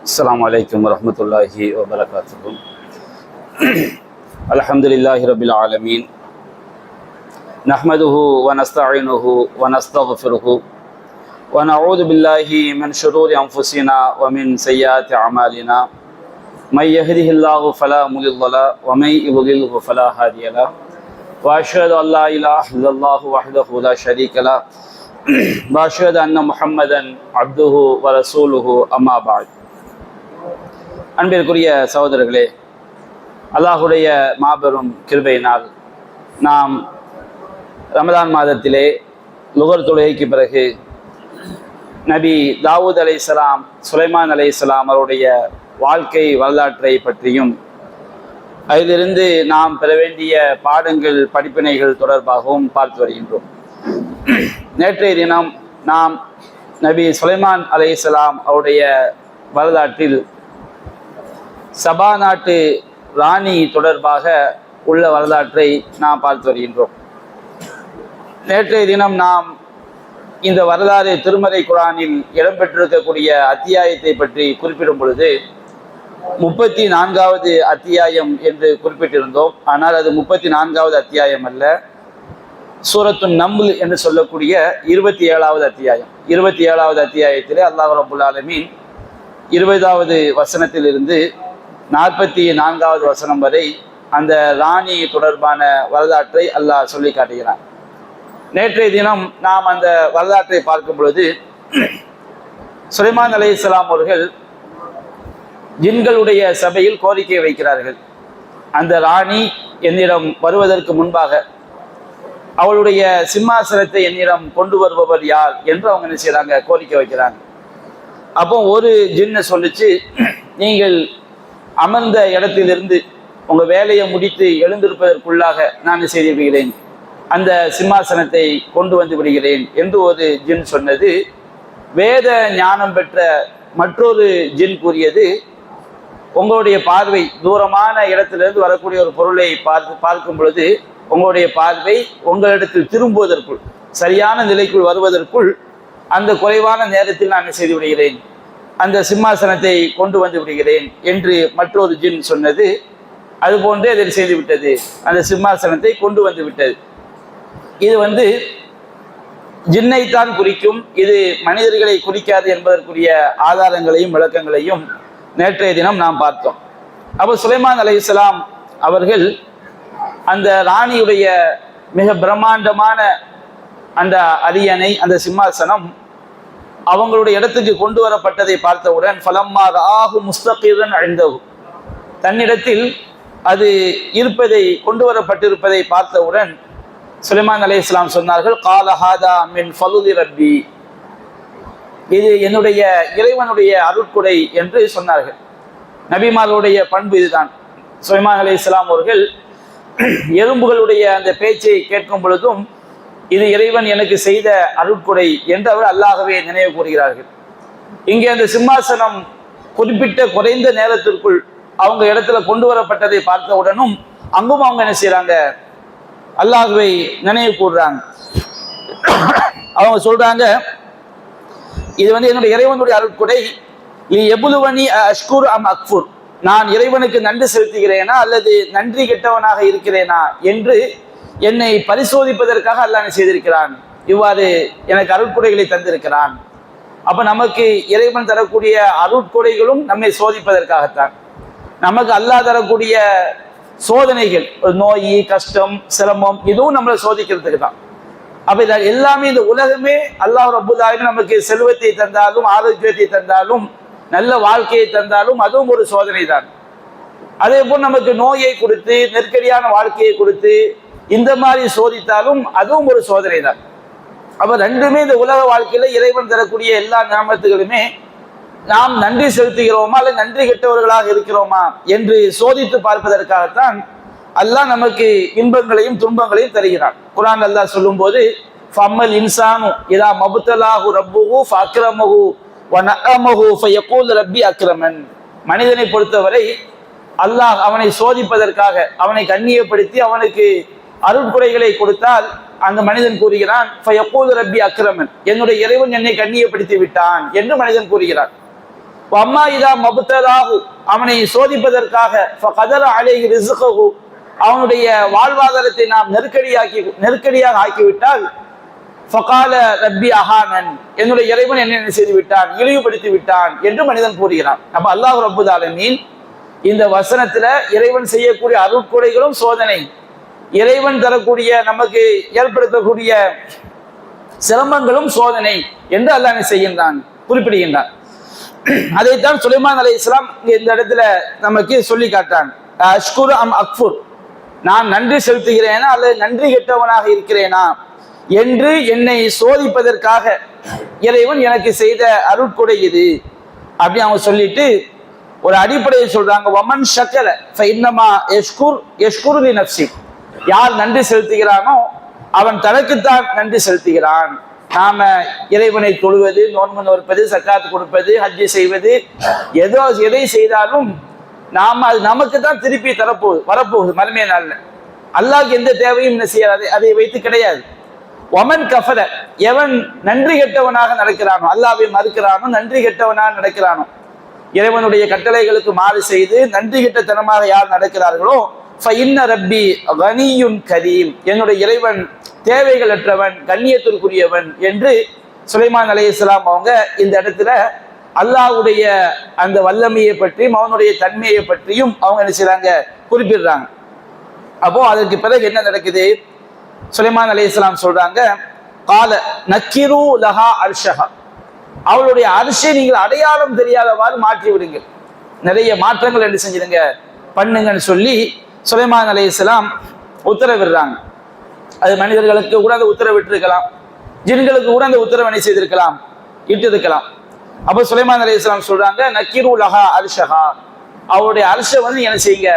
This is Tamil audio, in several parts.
السلام عليكم ورحمة الله وبركاته. الحمد لله رب العالمين. نحمده ونستعينه ونستغفره ونعوذ بالله من شرور أنفسنا ومن سيئات أعمالنا. من يهده الله فلا مضل له ومن يضلل فلا هادي له. وأشهد أن لا إله إلا الله وحده لا شريك له. وأشهد أن محمدا عبده ورسوله أما بعد. அன்பிற்குரிய சகோதரர்களே, அல்லாஹுடைய மாபெரும் கிருபையினால் நாம் ரமதான் மாதத்திலே லுகர் தொழுகைக்கு பிறகு நபி தாவூத் அலைஹிஸ்ஸலாம், சுலைமான் அலைஹிஸ்ஸலாம் அவருடைய வாழ்க்கை வரலாற்றை பற்றியும் அதிலிருந்து நாம் பெற வேண்டிய பாடங்கள் படிப்பினைகள் தொடர்பாகவும் பார்த்து வருகின்றோம். நேற்றைய தினம் நாம் நபி சுலைமான் அலைஹிஸ்ஸலாம் அவருடைய வரலாற்றில் சபா நாட்டு ராணி தொடர்பாக உள்ள வரலாற்றை நாம் பார்த்து வருகின்றோம். நேற்றைய தினம் நாம் இந்த வரலாறு திருமறை குர்ஆனில் இடம்பெற்றிருக்கக்கூடிய அத்தியாயத்தை பற்றி குறிப்பிடும் பொழுது 34வது அத்தியாயம் என்று குறிப்பிட்டிருந்தோம். ஆனால் அது 34வது அத்தியாயம் அல்ல, சூரத்துன் நம்ல் என்று சொல்லக்கூடிய 27வது அத்தியாயம். 27வது அத்தியாயத்திலே அல்லாஹ் ரப்புல் ஆலமீன் 20வது வசனத்திலிருந்து 44வது வசனம் வரை அந்த ராணி தொடர்பான வரலாற்றை அல்லாஹ் சொல்லி காட்டுகிறான். நேற்றைய தினம் நாம் அந்த வரலாற்றை பார்க்கும் பொழுது சுலைமான் அலைஹிஸ்ஸலாம் அவர்கள் ஜின்களுடைய சபையில் கோரிக்கை வைக்கிறார்கள். அந்த ராணி என்னிடம் வருவதற்கு முன்பாக அவளுடைய சிம்மாசனத்தை என்னிடம் கொண்டு வருபவர் யார் என்று அவங்க என்ன செய்யறாங்க, கோரிக்கை வைக்கிறாங்க. அப்போ ஒரு ஜின்னு சொல்லிச்சு, நீங்கள் அமர்ந்த இடத்திலிருந்து உங்க வேலையை முடித்து எழுந்திருப்பதற்குள்ளாக நான் செய்து விடுகிறேன், அந்த சிம்மாசனத்தை கொண்டு வந்து விடுகிறேன் என்று ஒரு ஜின் சொன்னது. வேத ஞானம் பெற்ற மற்றொரு ஜின் கூறியது, உங்களுடைய பார்வை தூரமான இடத்திலிருந்து வரக்கூடிய ஒரு பொருளை பார்க்கும் பொழுது உங்களுடைய பார்வை உங்களிடத்தில் திரும்புவதற்குள், சரியான நிலைக்குள் வருவதற்குள் அந்த குறைவான நேரத்தில் நான் செய்து விடுகிறேன், அந்த சிம்மாசனத்தை கொண்டு வந்து விடுகிறேன் என்று மற்றொரு ஜின் சொன்னது. அதுபோன்றே அதில் செய்து விட்டது, அந்த சிம்மாசனத்தை கொண்டு வந்து விட்டது. இது ஜின்னைத்தான் குறிக்கும், இது மனிதர்களை குறிக்காது என்பதற்குரிய ஆதாரங்களையும் விளக்கங்களையும் நேற்றைய தினம் நாம் பார்த்தோம். அப்போ சுலைமான் அலைஹிஸ்ஸலாம் அவர்கள் அந்த ராணியுடைய மிக பிரம்மாண்டமான அந்த அரியணை, அந்த சிம்மாசனம் அவங்களுடைய இடத்துக்கு கொண்டு வரப்பட்டதை பார்த்தவுடன் ஃபலம்மா ரஆஹு முஸ்தகிரன் இன்தஹு, தன்னிடத்தில் அது இருப்பதை, கொண்டு வரப்பட்டிருப்பதை பார்த்தவுடன் சுலைமான் அலைஹிஸ்ஸலாம் சொன்னார்கள், கால ஹாதா மின் ஃபலுதி ரப்பி, இது என்னுடைய இறைவனுடைய அருட்கொடை என்று சொன்னார்கள். நபிமார்களுடைய பண்பு இதுதான். சுலைமான் அலைஹிஸ்ஸலாம் அவர்கள் எறும்புகளுடைய அந்த பேச்சை கேட்கும் பொழுதும் இது இறைவன் எனக்கு செய்த அருட்கொடை என்று அவர் அல்லாஹ்வே நினைவு கூறுகிறார்கள். இங்கே அந்த சிம்மாசனம் குறிப்பிட்ட குறைந்த நேரத்திற்குள் அவங்க இடத்துல கொண்டு வரப்பட்டதை பார்த்தவுடனும் அங்கும் அவங்க என்ன செய்யறாங்க, அல்லாஹ்வை நினைவு கூறுறாங்க. அவங்க சொல்றாங்க, இது என்னுடைய இறைவனுடைய அருட்கொடை, எபுலுவனி அஷ்குர் அம் அக்ஃபுர், நான் இறைவனுக்கு நன்றி செலுத்துகிறேனா அல்லது நன்றி கெட்டவனாக இருக்கிறேனா என்று என்னை பரிசோதிப்பதற்காக அல்லாஹ் செய்திருக்கிறான். இவ்வாறு எனக்கு அருட்கொடைகளை தந்திருக்கிறான். அப்ப நமக்கு இறைவன் தரக்கூடிய அருட்கொடைகளும் நம்மை சோதிப்பதற்காகத்தான். நமக்கு அல்லாஹ் தரக்கூடிய சோதனைகள், நோய், கஷ்டம், சிரமம், இதுவும் நம்மளை சோதிக்கிறதுக்கு தான். அப்ப இது எல்லாமே, இந்த உலகமே அல்லாஹ் ரப்புல் ஆலமீன் நமக்கு செல்வத்தை தந்தாலும், ஆரோக்கியத்தை தந்தாலும், நல்ல வாழ்க்கையை தந்தாலும் அதுவும் ஒரு சோதனை தான். அதே போல் நமக்கு நோயை கொடுத்து, நெருக்கடியான வாழ்க்கையை கொடுத்து, இந்த மாதிரி சோதித்தாலும் அதுவும் ஒரு சோதனை தான். அப்ப ரெண்டுமே இந்த உலக வாழ்க்கையில இறைவன் தரக்கூடிய எல்லா நியமத்துகளுமே நாம் நன்றி செலுத்துகிறோமா அல்ல நன்றி கெட்டவர்களாக இருக்கிறோமா என்று சோதித்து பார்ப்பதற்காகத்தான் அல்லாஹ் நமக்கு இன்பங்களையும் துன்பங்களையும் தருகிறான். குர்ஆன் அல்லாஹ் சொல்லும் போது, ஃபம்மல் இன்சானு இதா மப்தலாஹு ரப்புஹு ஃபஅக்ரமஹு வநஅமஹு ஃபயகூல் ரப்பி அக்ரமன், மனிதனை பொறுத்தவரை அல்லாஹ் அவனை சோதிப்பதற்காக, அவனை கண்ணியப்படுத்தி அவனுக்கு அருட்கொடைகளை கொடுத்தால் அந்த மனிதன் கூறுகிறான், ஃபயகூல் ரப்பி அக்ரமன், என்னுடைய இறைவன் என்னை கண்ணியப்படுத்தி விட்டான் என்று மனிதன் கூறுகிறான். அம்மா இதா மபுத்தலாகு அவனை சோதிப்பதற்காக ஃபகதர அலைஹி ரிஸ்கஹு அவனுடைய வாழ்வாதாரத்தை நாம் நெருக்கடியாக ஆக்கிவிட்டால் ஃபகால ரப்பி அஹானன் என்னுடைய இறைவன் என்ன செய்து விட்டான், இழிவுபடுத்தி விட்டான் என்று மனிதன் கூறுகிறான். அப்ப அல்லாஹ் ரப்புல் ஆலமீன் இந்த வசனத்துல இறைவன் செய்யக்கூடிய அருட்கொடைகளும் சோதனை, இறைவன் தரக்கூடிய நமக்கு ஏற்படுத்தக்கூடிய சிரமங்களும் சோதனை என்று அல்லாஹ் என்ன செய்கின்றான், குறிப்பிடுகின்றான். அதைத்தான் சுலைமான் அலைஹிஸ்ஸலாம் இந்த இடத்துல நமக்கு சொல்லி காட்டான். அஷ்குரு அம் அக்ஃபுர், நான் நன்றி செலுத்துகிறேனா அல்லது நன்றி கெட்டவனாக இருக்கிறேனா என்று என்னை சோதிப்பதற்காக இறைவன் எனக்கு செய்த அருட்கொடை இது அப்படி அவங்க சொல்லிட்டு ஒரு அடிப்படையை சொல்றாங்க. வமன் ஷக்கர ஃபஇன்னமா யஷ்குரு லி நஃப்ஸி, யார் நன்றி செலுத்துகிறானோ அவன் தனக்குத்தான் நன்றி செலுத்துகிறான். நாம இறைவனை தொழுவது, நோன்பு நோற்பது, சக்காத்து கொடுப்பது, ஹஜ்ஜி செய்வது, எதை செய்தாலும் நாம அது நமக்கு தான் திருப்பி வரப்போகுது மறுமை நாள்ல. அல்லாஹ்க்கு எந்த தேவையும் என்ன செய்யாது, அதை வைத்து கிடையாது. ஒமன் கஃபர, எவன் நன்றி கெட்டவனாக நடக்கிறானோ, அல்லாஹ்வை மறுக்கிறானோ, நன்றி கெட்டவனாக நடக்கிறானோ, இறைவனுடைய கட்டளைகளுக்கு மாறு செய்து நன்றி கெட்டத்தனமாக யார் நடக்கிறார்களோ, ஃபஇன்ன ரப்பி கனியுன் கரீம், என்னுடைய இறைவன் தேவைகளற்றவன், கண்ணியத்திற்குரியவன் என்று சுலைமான் அலைஹிஸ்ஸலாம் அவங்க இந்த இடத்துல அல்லாஹ்வுடைய அந்த வல்லமையை பற்றியும் அவனுடைய தன்மையை பற்றியும் அவங்க என்ன செய்றாங்க, குறிப்பிடுறாங்க. அப்போ அதற்கு பிறகு என்ன நடக்குது, சுலைமான் அலைஹிஸ்ஸலாம் சொல்றாங்க, கால நக்கிரு லஹா அர்ஷஹா, அவளுடைய அரிசை நீங்கள் அடையாளம் தெரியாதவாறு மாற்றி விடுங்கள், நிறைய மாற்றங்கள் என்ன செஞ்சிருங்க பண்ணுங்கன்னு சொல்லி சுலைமான் அலைஹிஸ்ஸலாம் உத்தரவிடுறாங்க. அது மனிதர்களுக்கு கூட அந்த உத்தரவிட்டிருக்கலாம், ஜின்களுக்கு கூட அந்த உத்தரவு என்ன செய்திருக்கலாம், இட்டிருக்கலாம். அப்போ சுலைமான் அலைஹிஸ்ஸலாம் சொல்றாங்க, நக்கிரு லஹா அர்ஷஹா, அவருடைய அரிசை வந்து என்ன செய்யுங்க,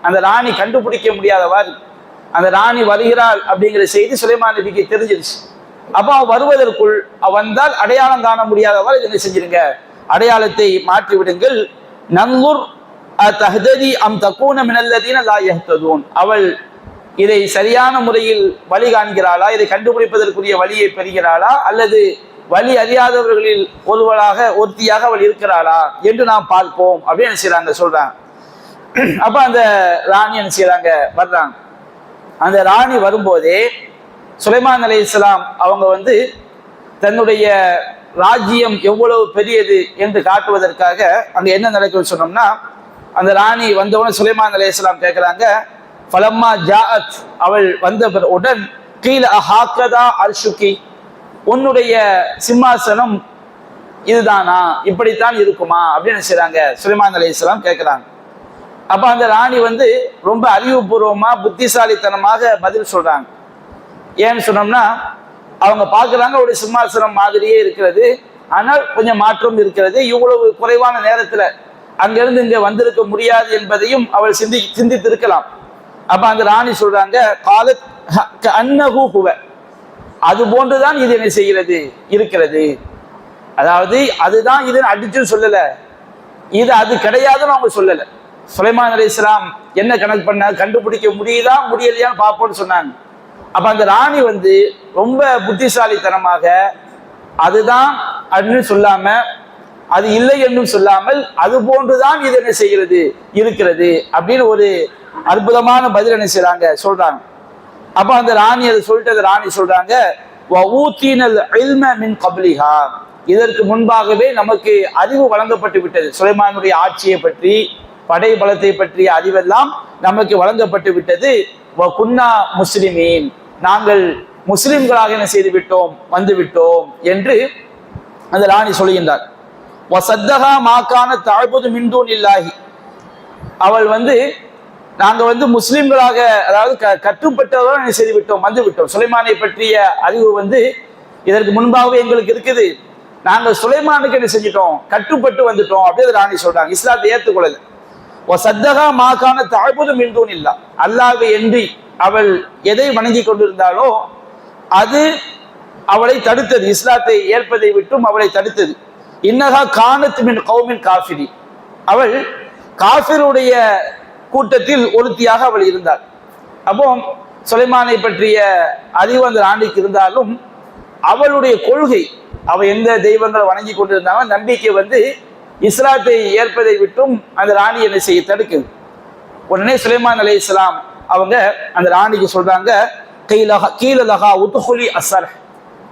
அந்த ராணி கண்டுபிடிக்க முடியாதவாறு, அந்த ராணி வருகிறாள் அப்படிங்கிற செய்தி சுலைமான் நபிக்கு தெரிஞ்சிருச்சு. அப்போ அவன் வருவதற்குள் வந்தால் அடையாளம் காண முடியாதவாறு என்ன செஞ்சிருங்க, அடையாளத்தை மாற்றி விடுங்கள். நன்லுர் தஹ்ததி அம் தகூன மினல்லதீன லா யஹ்ததூன், அவள் இதை சரியான முறையில் வழி காண்கிறாளா, இதை கண்டுபிடிப்பதற்குரிய வழியை பெறுகிறாளா, அல்லது வழி அறியாதவர்களில் ஒருத்தியாக அவள் இருக்கிறாளா என்று நாம் பார்ப்போம் அப்படின்னு என்ன செய்யறாங்க சொல்றாங்க. அப்ப அந்த ராணி என்ன செய்யறாங்க, வர்றாங்க. அந்த ராணி வரும்போதே சுலைமான் அலைஹிஸ்ஸலாம் அவங்க வந்து தன்னுடைய ராஜ்யம் எவ்வளவு பெரியது என்று காட்டுவதற்காக அங்க என்ன நடக்குதுன்னு சொன்னோம்னா, அந்த ராணி வந்தவுடனே சுலைமான் அலைஹிஸ்ஸலாம் கேட்கிறாங்க, ஃபலம்மா ஜாஅத், அவள் வந்தவுடன் கீல அஹாக்கதா அர்ஷுகி, உன்னுடைய சிம்மாசனம் இதுதானா, இப்படித்தான் இருக்குமா அப்படின்னு செய்றாங்க சுலைமான் அலைஹிஸ்ஸலாம் கேட்கிறாங்க. அப்ப அந்த ராணி வந்து ரொம்ப அறிவுபூர்வமா புத்திசாலித்தனமாக பதில் சொல்றாங்க. ஏன்னு சொன்னோம்னா, அவங்க பார்க்குறாங்க ஒரு சிம்மாசனம் மாதிரியே இருக்கிறது, ஆனால் கொஞ்சம் மாற்றம் இருக்கிறது, இவ்வளவு குறைவான நேரத்துல அங்கிருந்து இங்க வந்திருக்க முடியாது என்பதையும் அவள் சிந்தித்திருக்கலாம். அப்ப அந்த ராணி சொல்றாங்க, காலத் அன்னஹு ஹுவ, அது போன்றுதான் இது என்ன செய்கிறது இருக்கிறது, அதாவது அதுதான் இது அடிச்சு சொல்லல, இது அது கிடையாதுன்னு அவங்க சொல்லல. சுலைமான் அலைஹிஸ்ஸலாம் என்ன கணக்கு பண்ண, கண்டுபிடிக்க முடியுதா முடியலையான்னு பார்ப்போம்னு சொன்னாங்க. அப்ப அந்த ராணி வந்து ரொம்ப புத்திசாலித்தனமாக அதுதான் அப்படின்னு சொல்லாம, அது இல்லை என்றும் சொல்லாமல், அது போன்றுதான் இது என்ன செய்கிறது இருக்கிறது அப்படின்னு ஒரு அற்புதமான பதில் என்ன செய்றாங்க சொல்றாங்க. அப்ப அந்த ராணி அதை சொல்லிட்டு அந்த ராணி சொல்றாங்க, வஊதீனல் இல்ம மின் கப்லிஹா, இதற்கு முன்பாகவே நமக்கு அறிவு வழங்கப்பட்டு விட்டது, சுலைமானுடைய ஆட்சியை பற்றி, படை பலத்தை பற்றிய அறிவெல்லாம் நமக்கு வழங்கப்பட்டு விட்டது. குன்னா முஸ்லிமீன், நாங்கள் முஸ்லிம்களாக என்ன செய்து விட்டோம், வந்து விட்டோம் என்று அந்த ராணி சொல்கின்றார். வசத்தகா மாக்கான தஅபுது மின் தூனில்லாஹி, அவள் வந்து நாங்க வந்து முஸ்லிம்களாக, அதாவது கட்டுப்பட்டவர்கள் என்ன செய்து விட்டோம், வந்து விட்டோம். சுலைமானை பற்றிய அறிவு வந்து இதற்கு முன்பாகவே எங்களுக்கு இருக்குது, நாங்கள் சுலைமானுக்கு என்ன செஞ்சிட்டோம், கட்டுப்பட்டு வந்துட்டோம் அப்படின்னு ராணி சொல்றாங்க. இஸ்லாத்தை ஏற்றுக்கொள்ளல. சத்தகா மாக்கான தஅபுது மின் தூனில்லா, அல்லாஹ்வை என்று அவள் எதை வணங்கி கொண்டிருந்தாலோ அது அவளை தடுத்தது, இஸ்லாத்தை ஏற்பதை விட்டும் அவளை தடுத்தது. இன்னகா கானத் மின் கௌமின் காஃபிரி, அவள் காஃபிருடைய கூட்டத்தில் ஒருத்தியாக அவள் இருந்தாள். அப்போ சுலைமானை பற்றிய அறிவு அந்த ராணிக்கு இருந்தாலும் அவளுடைய கொள்கை, அவள் எந்த தெய்வங்களை வணங்கி கொண்டிருந்தாலும் நம்பிக்கை வந்து இஸ்லாத்தை ஏற்பதை விட்டும் அந்த ராணி என்ன செய்ய தடுக்குது. உடனே சுலைமான் அலைஹிஸ்ஸலாம் அவங்க அந்த ராணிக்கு சொல்றாங்க, கீழலகா உத்துஹுலி அஸ்ஸர்,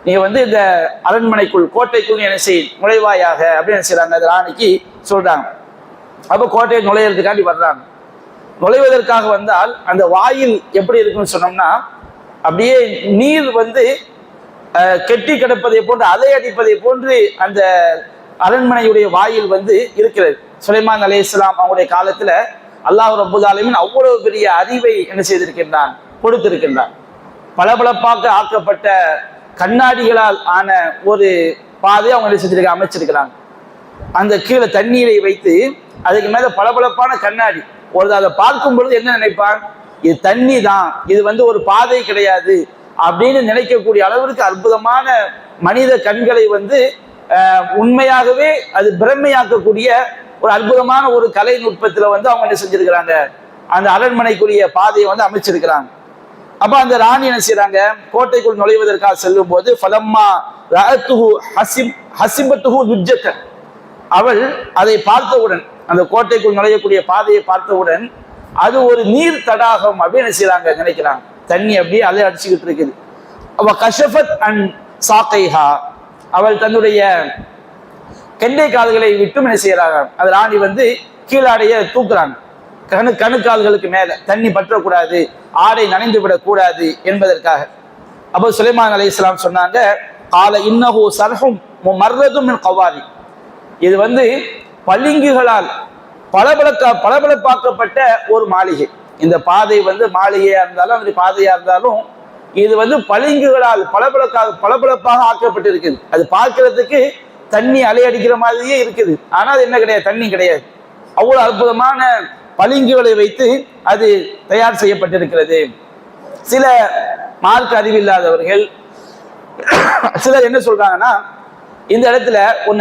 நீ வந்து இந்த அரண்மனைக்குள் கோட்டைக்குள் என்ன செய் நுழைவாயாக அப்படின்னு செய்யறாங்க. அந்த ராணிக்கு சொல்றாங்க. அப்போ கோட்டையை நுழையிறதுக்காண்டி வர்றாங்க. நுழைவதற்காக வந்தால் அந்த வாயில் எப்படி இருக்குன்னு சொன்னோம்னா, அப்படியே நீர் வந்து கெட்டி கிடப்பதை போன்று அலை அடிப்பதை போன்று அந்த அரண்மனையுடைய வாயில் வந்து இருக்கிறது. சுலைமான் அலைஹிஸ்ஸலாம் அவங்களுடைய காலத்துல அல்லாஹ் ரப்பல் ஆலமீன் அவ்வளவு பெரிய அறிவை என்ன செய்திருக்கின்றான், கொடுத்திருக்கின்றான். பளபளப்பாக ஆக்கப்பட்ட கண்ணாடிகளால் ஆன ஒரு பாதை அவங்க என்ன செஞ்சிருக்க அமைச்சிருக்கிறாங்க. அந்த கீழே தண்ணீரை வைத்து அதுக்கு மேல பளபளப்பான கண்ணாடி. ஒரு அதை பார்க்கும் பொழுது என்ன நினைப்பான், இது தண்ணி தான், இது வந்து ஒரு பாதை கிடையாது அப்படின்னு நினைக்கக்கூடிய அளவிற்கு அற்புதமான மனித கண்களை வந்து உண்மையாகவே அது பிரம்மையாக்கக்கூடிய ஒரு அற்புதமான ஒரு கலை நுட்பத்துல வந்து அவங்க என்ன செஞ்சிருக்கிறாங்க, அந்த அரண்மனைக்குரிய பாதையை வந்து அமைச்சிருக்கிறாங்க. அப்ப அந்த ராணி என்ன செய்யறாங்க, கோட்டைக்குள் நுழைவதற்காக செல்லும் போது ஃபலம்மா ரஅத்துஹு ஹஸிபத்துஹு லுஜ்ஜத்தன், அவள் அதை பார்த்தவுடன், அந்த கோட்டைக்குள் நுழையக்கூடிய பாதையை பார்த்தவுடன் அது ஒரு நீர் தடாகம் அப்படின்னு செய்யறாங்க, நினைக்கிறாங்க. தண்ணி அப்படியே அலை அடிச்சுக்கிட்டு இருக்குது. அவ கஷஃபத் அன் சாக்கைஹா, அவள் தன்னுடைய கெண்டை கால்களை விட்டு என்ன செய்யறாங்க, அது ராணி வந்து கீழாடைய தூக்குறாங்க. கணுக்கால்களுக்கு மேல தண்ணி பற்றக்கூடாது, ஆடை நனைந்து விடக்கூடாது என்பதற்காக. அப்போ சுலைமான் அலைஹிஸ்ஸலாம் சொன்னாங்க, கால இன்னஹு சர்ஹும் முமர்ரதும் மின் கவாரி, இது வந்து பளிங்குகளால் பளபளப்பாக்கப்பட்ட ஒரு மாளிகை. இந்த பாதை வந்து மாளிகையா இருந்தாலும் அந்த பாதையா இருந்தாலும் இது வந்து பளிங்குகளால் பளபளப்பாக ஆக்கப்பட்டு இருக்குது. அது பார்க்கறதுக்கு தண்ணி அலையடிக்கிற மாதிரியே இருக்குது, ஆனால் அது என்ன கிடையாது, தண்ணி கிடையாது. அவ்வளவு அற்புதமான பளிங்குகளை வைத்து அது தயார் செய்யப்பட்டிருக்கிறது. சில மார்க்க அறிவில்லாதவர்கள் சிலர் என்ன சொல்றாங்கன்னா, இந்த இடத்துல ஒரு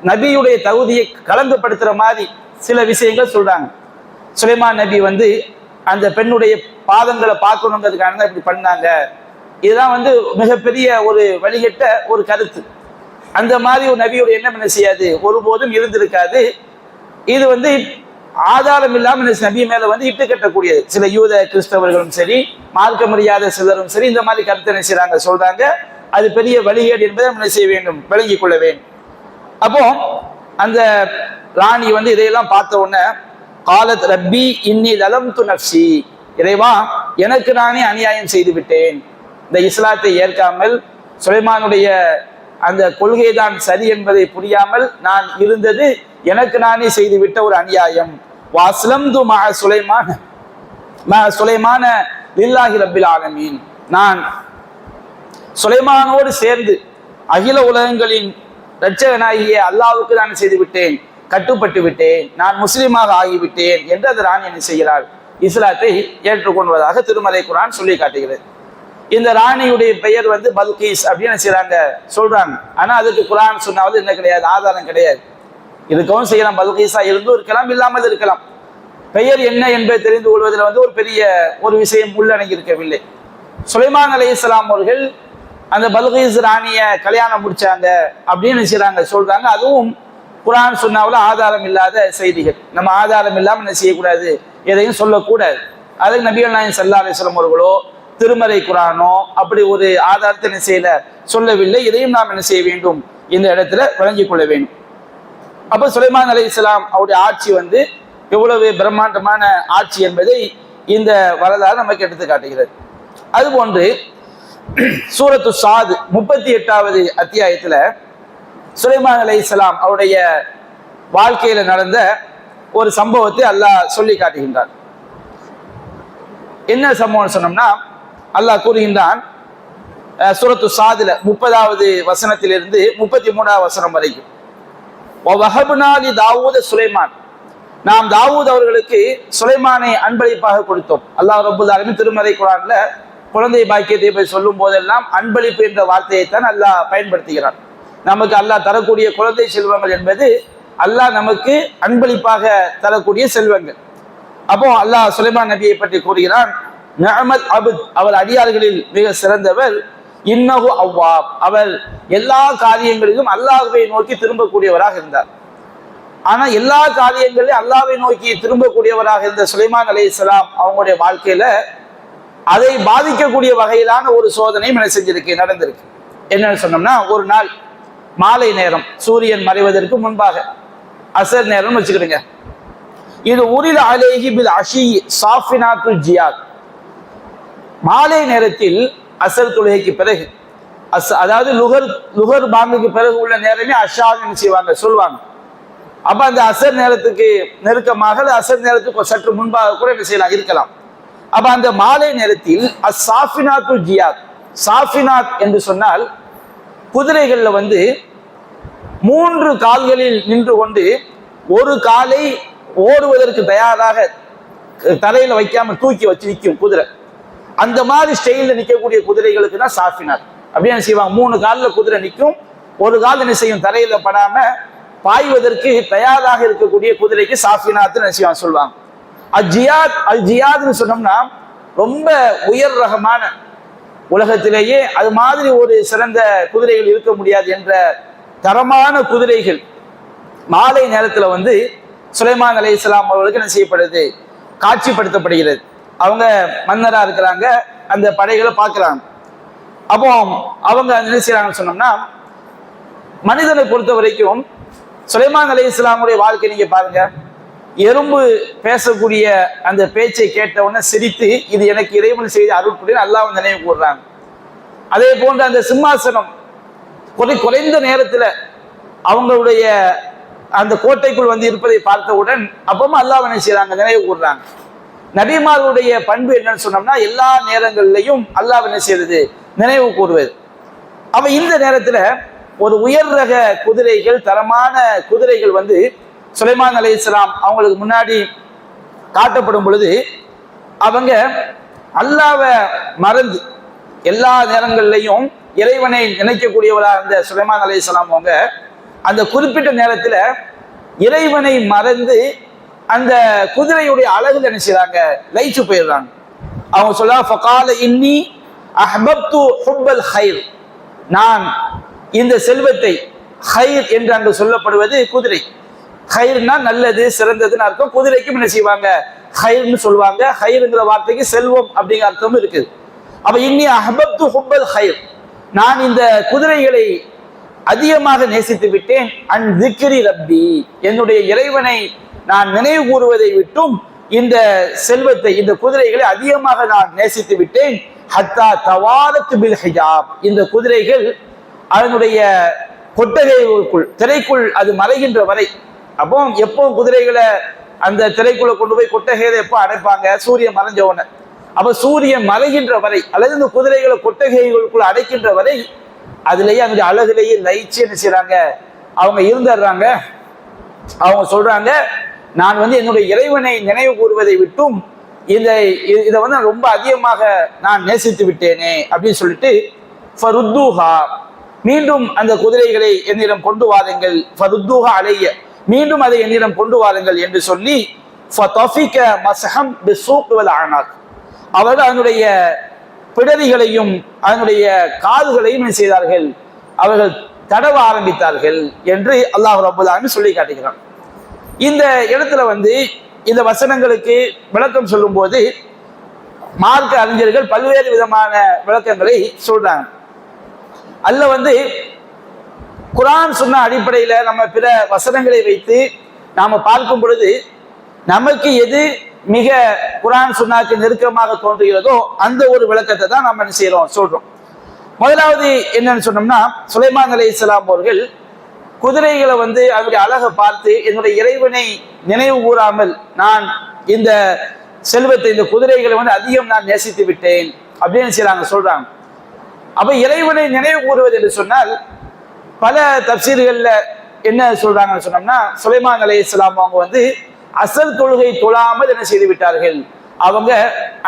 நபியுடைய தகுதியை கலங்கப்படுத்துற மாதிரி சில விஷயங்கள் சொல்றாங்க. சுலைமான் நபி வந்து அந்த பெண்ணுடைய பாதங்களை பார்க்கணுங்கிறதுக்காக இப்படி பண்ணாங்க. இதுதான் வந்து மிகப்பெரிய ஒரு வழிகட்ட ஒரு கருத்து. அந்த மாதிரி ஒரு நபியுடைய எண்ணம் என்ன செய்யாது, ஒருபோதும் இருந்திருக்காது. இது வந்து ஆதாரம் இல்லாமல் நபி மேல வந்து இட்டு கட்டக்கூடியது. சில யூத கிறிஸ்தவர்களும் சரி, மார்க்க முடியாத சிலரும் சரி, இந்த மாதிரி கருத்தை என்ன செய்றாங்க, சொல்றாங்க. அது பெரிய வழிகேடு என்பதை என்ன செய்ய வேண்டும், விளங்கிக் கொள்ள வேண்டும். அப்போ அந்த ராணி வந்து இதையெல்லாம் பார்த்த உடனே காலத் ரப்பி இன்னி லலம்து நஃப்ஸி, இறைவா எனக்கு நானே அநியாயம் செய்து விட்டேன். இந்த இஸ்லாத்தை ஏற்காமல் சுலைமானுடைய அந்த கொள்கை தான் சரி என்பதை புரியாமல் நான் இருந்தது எனக்கு நானே செய்துவிட்ட ஒரு அநியாயம். வாஸ்லம்து மஅ சுலைமான லில்லாஹி ரப்பில் ஆலமீன், நான் சுலைமானோடு சேர்ந்து அகில உலகங்களின் இரட்சகனாகிய அல்லாஹ்வுக்கு நான் செய்து விட்டேன், கட்டுப்பட்டு விட்டேன், நான் முஸ்லீமாக ஆகிவிட்டேன் என்று அந்த ராணி என்ன செய்கிறாள், இஸ்லாத்தை ஏற்றுக்கொள்வதாக திருமறை குர்ஆன் சொல்லி காட்டுகிறது. இந்த ராணியுடைய பெயர் வந்து பல்கீஸ் அப்படின்னு செய்றாங்க, சொல்றாங்க. ஆனா அதுக்கு குர்ஆன் சொன்னாவது என்ன கிடையாது, ஆதாரம் கிடையாது. இருக்கவும் செய்யலாம், பல்கீஸா இருந்தும் இருக்கலாம், இல்லாமல் இருக்கலாம். பெயர் என்ன என்பதை தெரிந்து கொள்வதில் வந்து ஒரு பெரிய ஒரு விஷயம் உள்ளடங்கி இருக்கவில்லை. சுலைமான் அலைஹிஸ்ஸலாம் அவர்கள் அந்த பல்கீஸ் ராணிய கல்யாணம் முடிச்சாங்க அப்படின்னு செய்றாங்க, சொல்றாங்க. அதுவும் குர்ஆன் சொன்னாவில் ஆதாரம் இல்லாத செய்திகள். நம்ம ஆதாரம் இல்லாமல் என்ன செய்யக்கூடாது, எதையும் சொல்லக்கூடாது. அதுக்கு நபிகள் நாயகம் ஸல்லல்லாஹு அலைஹி வஸல்லம் அவர்களோ திருமறை குர்ஆனோ அப்படி ஒரு ஆதாரத்தை என்ன செய்யல, சொல்லவில்லை. இதையும் நாம் என்ன செய்ய வேண்டும், இந்த இடத்துல விளங்கிக் கொள்ள வேண்டும். அப்ப சுலைமான் அலைஹிஸ்ஸலாம் அவருடைய ஆட்சி வந்து எவ்வளவு பிரம்மாண்டமான ஆட்சி என்பதை இந்த வரலாறு நமக்கு எடுத்து காட்டுகிறது. அதுபோன்று சூரத்து சாத் 38வது அத்தியாயத்துல சுலைமான் அலைஹிஸ்ஸலாம் அவருடைய வாழ்க்கையில நடந்த ஒரு சம்பவத்தை அல்லாஹ் சொல்லி காட்டுகின்றான். என்ன சம்பவம் சொன்னோம்னா, அல்லாஹ் கூறுகின்றான் சூரத்து சாதுல 30வது வசனத்திலிருந்து 33வது வசனம் வரைக்கும், வஹப்னா லி தாவூத சுலைமான், நாம் தாவூத் அவர்களுக்கு சுலைமானை அன்பளிப்பாக கொடுத்தோம். அல்லாஹ் ரப்பல் ஆலமீன் திருமறை குர்ஆன்ல குழந்தை பாக்கியத்தை போய் சொல்லும் போதெல்லாம் அன்பளிப்பு என்ற வார்த்தையைத்தான் அல்லாஹ் பயன்படுத்துகிறான். நமக்கு அல்லாஹ் தரக்கூடிய குழந்தை செல்வங்கள் என்பது அல்லாஹ் நமக்கு அன்பளிப்பாக தரக்கூடிய செல்வங்கள். அப்போ அல்லாஹ் சுலைமான் நபியை பற்றி கூறுகிறான், நிஅமல் அப்த், அவர் அடியார்களில் மிக சிறந்தவர். இன்னஹு அவ்வாப், அவர் எல்லா காரியங்களிலும் அல்லாஹ்வை நோக்கி திரும்பக்கூடியவராக இருந்தார். ஆனா எல்லா காரியங்களையும் அல்லாஹ்வை நோக்கி திரும்பக்கூடியவராக இருந்த சுலைமான் அலைஹிஸ்ஸலாம் அவங்களுடைய வாழ்க்கையில அதை பாதிக்கக்கூடிய வகையிலான ஒரு சோதனையும் என்ன செஞ்சிருக்கு, நடந்திருக்கு. என்னன்னு சொன்னோம்னா, ஒரு நாள் மாலை நேரம், சூரியன் மறைவதற்கு முன்பாக, அசர் நேரம் வச்சுக்கிடுங்க. இது உரித அலைஹி பில் அஷி சாஃபினாத்துல் ஜியாத், மாலை நேரத்தில் அசர் தொழுகைக்கு பிறகு, அதாவது லுகர் பாங்குக்கு பிறகு உள்ள நேரமே அஷான்னு செய்வாங்க, சொல்லுவாங்க. அப்ப அந்த அசர் நேரத்துக்கு நெருக்கமாக, அசர் நேரத்துக்கு சற்று முன்பாக கூட என்ன செய்யலாம், இருக்கலாம். அப்ப அந்த மாலை நேரத்தில் சாஃபினாத்துல் ஜியாத், சாஃபினாத் என்று சொன்னால் குதிரைகள்ல வந்து 3 கால்களில் நின்று கொண்டு ஒரு காலை ஓடுவதற்கு தயாராக தலையில வைக்காம தூக்கி வச்சு நிற்கும் குதிரை. அந்த மாதிரி ஸ்டைல நிற்கக்கூடிய குதிரைகளுக்கு தான் சாஃபினாத். அப்படியே என்ன செய்வாங்க, 3 காலில் குதிரை நிற்கும், ஒரு கால் என்ன செய்யும், தரையில படாம பாய்வதற்கு தயாராக இருக்கக்கூடிய குதிரைக்கு சாஃபினாத் என்ன செய்வாங்க சொல்லுவாங்க. அல் ஜியாத்னு சொன்னோம்னா ரொம்ப உயர் ரகமான, உலகத்திலேயே அது மாதிரி ஒரு சிறந்த குதிரைகள் இருக்க முடியாது என்ற தரமான குதிரைகள் மாலை நேரத்தில் வந்து சுலைமான் அலைஹிஸ்ஸலாம் அவர்களுக்கு என்ன செய்யப்படுது, காட்சிப்படுத்தப்படுகிறது. அவங்க மன்னரா இருக்கிறாங்க, அந்த படைகளை பார்க்கிறாங்க. அப்போ அவங்க என்ன செய்யறாங்கன்னு சொன்னோம்னா, மனிதனை பொறுத்த வரைக்கும் சுலைமான் அலைஹிஸ்ஸலாமுடைய வாழ்க்கை நீங்க பாருங்க. எறும்பு பேசக்கூடிய அந்த பேச்சை கேட்ட உடனே சிரித்து, இது எனக்கு இறைவன் செய்த அருட்புடன் அல்லாஹ் நினைவு கூறுறாங்க. அதே போன்று அந்த சிம்மாசனம் குறைந்த நேரத்தில் அவங்களுடைய அந்த கோட்டைக்குள் வந்து இருப்பதை பார்த்தவுடன் அப்பவும் அல்லாஹ் என்ன செய்யறாங்க, நினைவு கூறுறாங்க. நபிமார்களுடைய பண்பு என்னன்னு சொன்னோம்னா, எல்லா நேரங்களிலையும் அல்லாஹ் என்ன செய்யறது, நினைவு கூறுவது. அவ இந்த நேரத்துல ஒரு உயர் ரக குதிரைகள், தரமான குதிரைகள் வந்து சுலைமான் அலைஹிஸ்ஸலாம் அவங்களுக்கு முன்னாடி காட்டப்படும் பொழுது அவங்க அல்லாஹ்வை மறந்து எல்லா நேரங்கள்லையும் இறைவனை நினைக்கக்கூடியவராக இருந்த சுலைமான் அலைஹிஸ்ஸலாம் அவங்க அந்த குறிப்பிட்ட நேரத்துல இறைவனை மறந்து அந்த குதிரையுடைய அழகுல என்ன செய்றாங்க, லயிச்சு போயிடுறாங்க. அவங்க சொல்ல ஃபகால இன்னி அஹ்பப்து ஹுப்பல் ஹைர், நான் இந்த செல்வத்தை, ஹைர் என்று அங்கு சொல்லப்படுவது குதிரை, ஹைர்னா நல்லது சிறந்ததுன்னு அர்த்தம். குதிரைக்கும் என்ன செய்வாங்க, ஹைர்னு சொல்லுவாங்க. ஹைருங்கிற வார்த்தைக்கு செல்வம் அப்படிங்கிற அர்த்தமும் இருக்குது. அப்ப இன்னி அஹ்பப்து ஹுப்பல் ஹைர், நான் இந்த குதிரைகளை அதிகமாக நேசித்து விட்டேன். அன் திக்ரி ரப்பி, என்னுடைய இறைவனை நான் நினைவு கூறுவதை விட்டும் இந்த செல்வத்தை, இந்த குதிரைகளை அதிகமாக நான் நேசித்து விட்டேன். ஹத்தா தவாரத்து பில் ஹிஜாப், இந்த குதிரைகள் அதனுடைய கொட்டகைக்குள், திரைக்குள் அது மறைகின்ற வரை. அப்போ எப்போ குதிரைகளை அந்த திரைக்குள்ள கொண்டு போய் கொட்டகையை எப்போ அடைப்பாங்க, சூரியன் மறைஞ்ச உடனே. அப்ப சூரியன் மறைகின்ற வரை அல்லது இந்த குதிரைகளை கொட்டகைகளுக்குள்ள அடைக்கின்ற வரை அதுலயே அந்த அழகுலேயே லயிச்சு என்ன செய்யறாங்க, அவங்க இருந்துடுறாங்க. அவங்க சொல்றாங்க, நான் வந்து என்னுடைய இறைவனை நினைவு கூறுவதை விட்டும் இதை வந்து ரொம்ப அதிகமாக நான் நேசித்து விட்டேனே அப்படின்னு சொல்லிட்டு ஃபருத்தூஹா, மீண்டும் அந்த குதிரைகளை என்னிடம் கொண்டு வாருங்கள், ஃபருத்தூஹா அலைய, மீண்டும் அதை என்னிடம் கொண்டு வாருங்கள் என்று சொல்லி ஃபதஃபிக மஸ்ஹம் பிஸ்ஸூக் வல் அனாக், அவர்கள் அதனுடைய பிடரிகளையும் அதனுடைய காதுகளையும் செய்தார்கள், அவர்கள் தடவ ஆரம்பித்தார்கள் என்று அல்லாஹ் ரப்பல் ஆலமீன் சொல்லி காட்டுகிறான். இந்த இடத்துல வந்து இந்த வசனங்களுக்கு விளக்கம் சொல்லும் போது மார்க்க அறிஞர்கள் பல்வேறு விதமான விளக்கங்களை சொல்றாங்க. அல்ல வந்து குர்ஆன் சொன்ன அடிப்படையில நம்ம பிற வசனங்களை வைத்து நாம பார்க்கும் பொழுது நமக்கு எது மிக குர்ஆன் சுன்னாக்கு நெருக்கமாக தோன்றுகிறதோ அந்த ஒரு விளக்கத்தை தான் நம்ம என்ன செய்யறோம், சொல்றோம். முதலாவது என்னன்னு சொன்னோம்னா, சுலைமான் அலைஹிஸ்ஸலாம் அவர்கள் குதிரைகளை வந்து அவருடைய அழகை பார்த்து என்னுடைய இறைவனை நினைவு கூறாமல் நான் இந்த செல்வத்தை, இந்த குதிரைகளை வந்து அதிகம் நான் நேசித்து விட்டேன் அப்படின்னு செய்யறாங்க, சொல்றாங்க. அப்ப இறைவனை நினைவு கூறுவது என்று சொன்னால் பல தப்சீர்கள்ல என்ன சொல்றாங்கன்னு சொன்னோம்னா, சுலைமான் அலைஹிஸ்ஸலாம் அவங்க வந்து அசல் தொழுகை தொழாமல் என்ன செய்து விட்டார்கள், அவங்க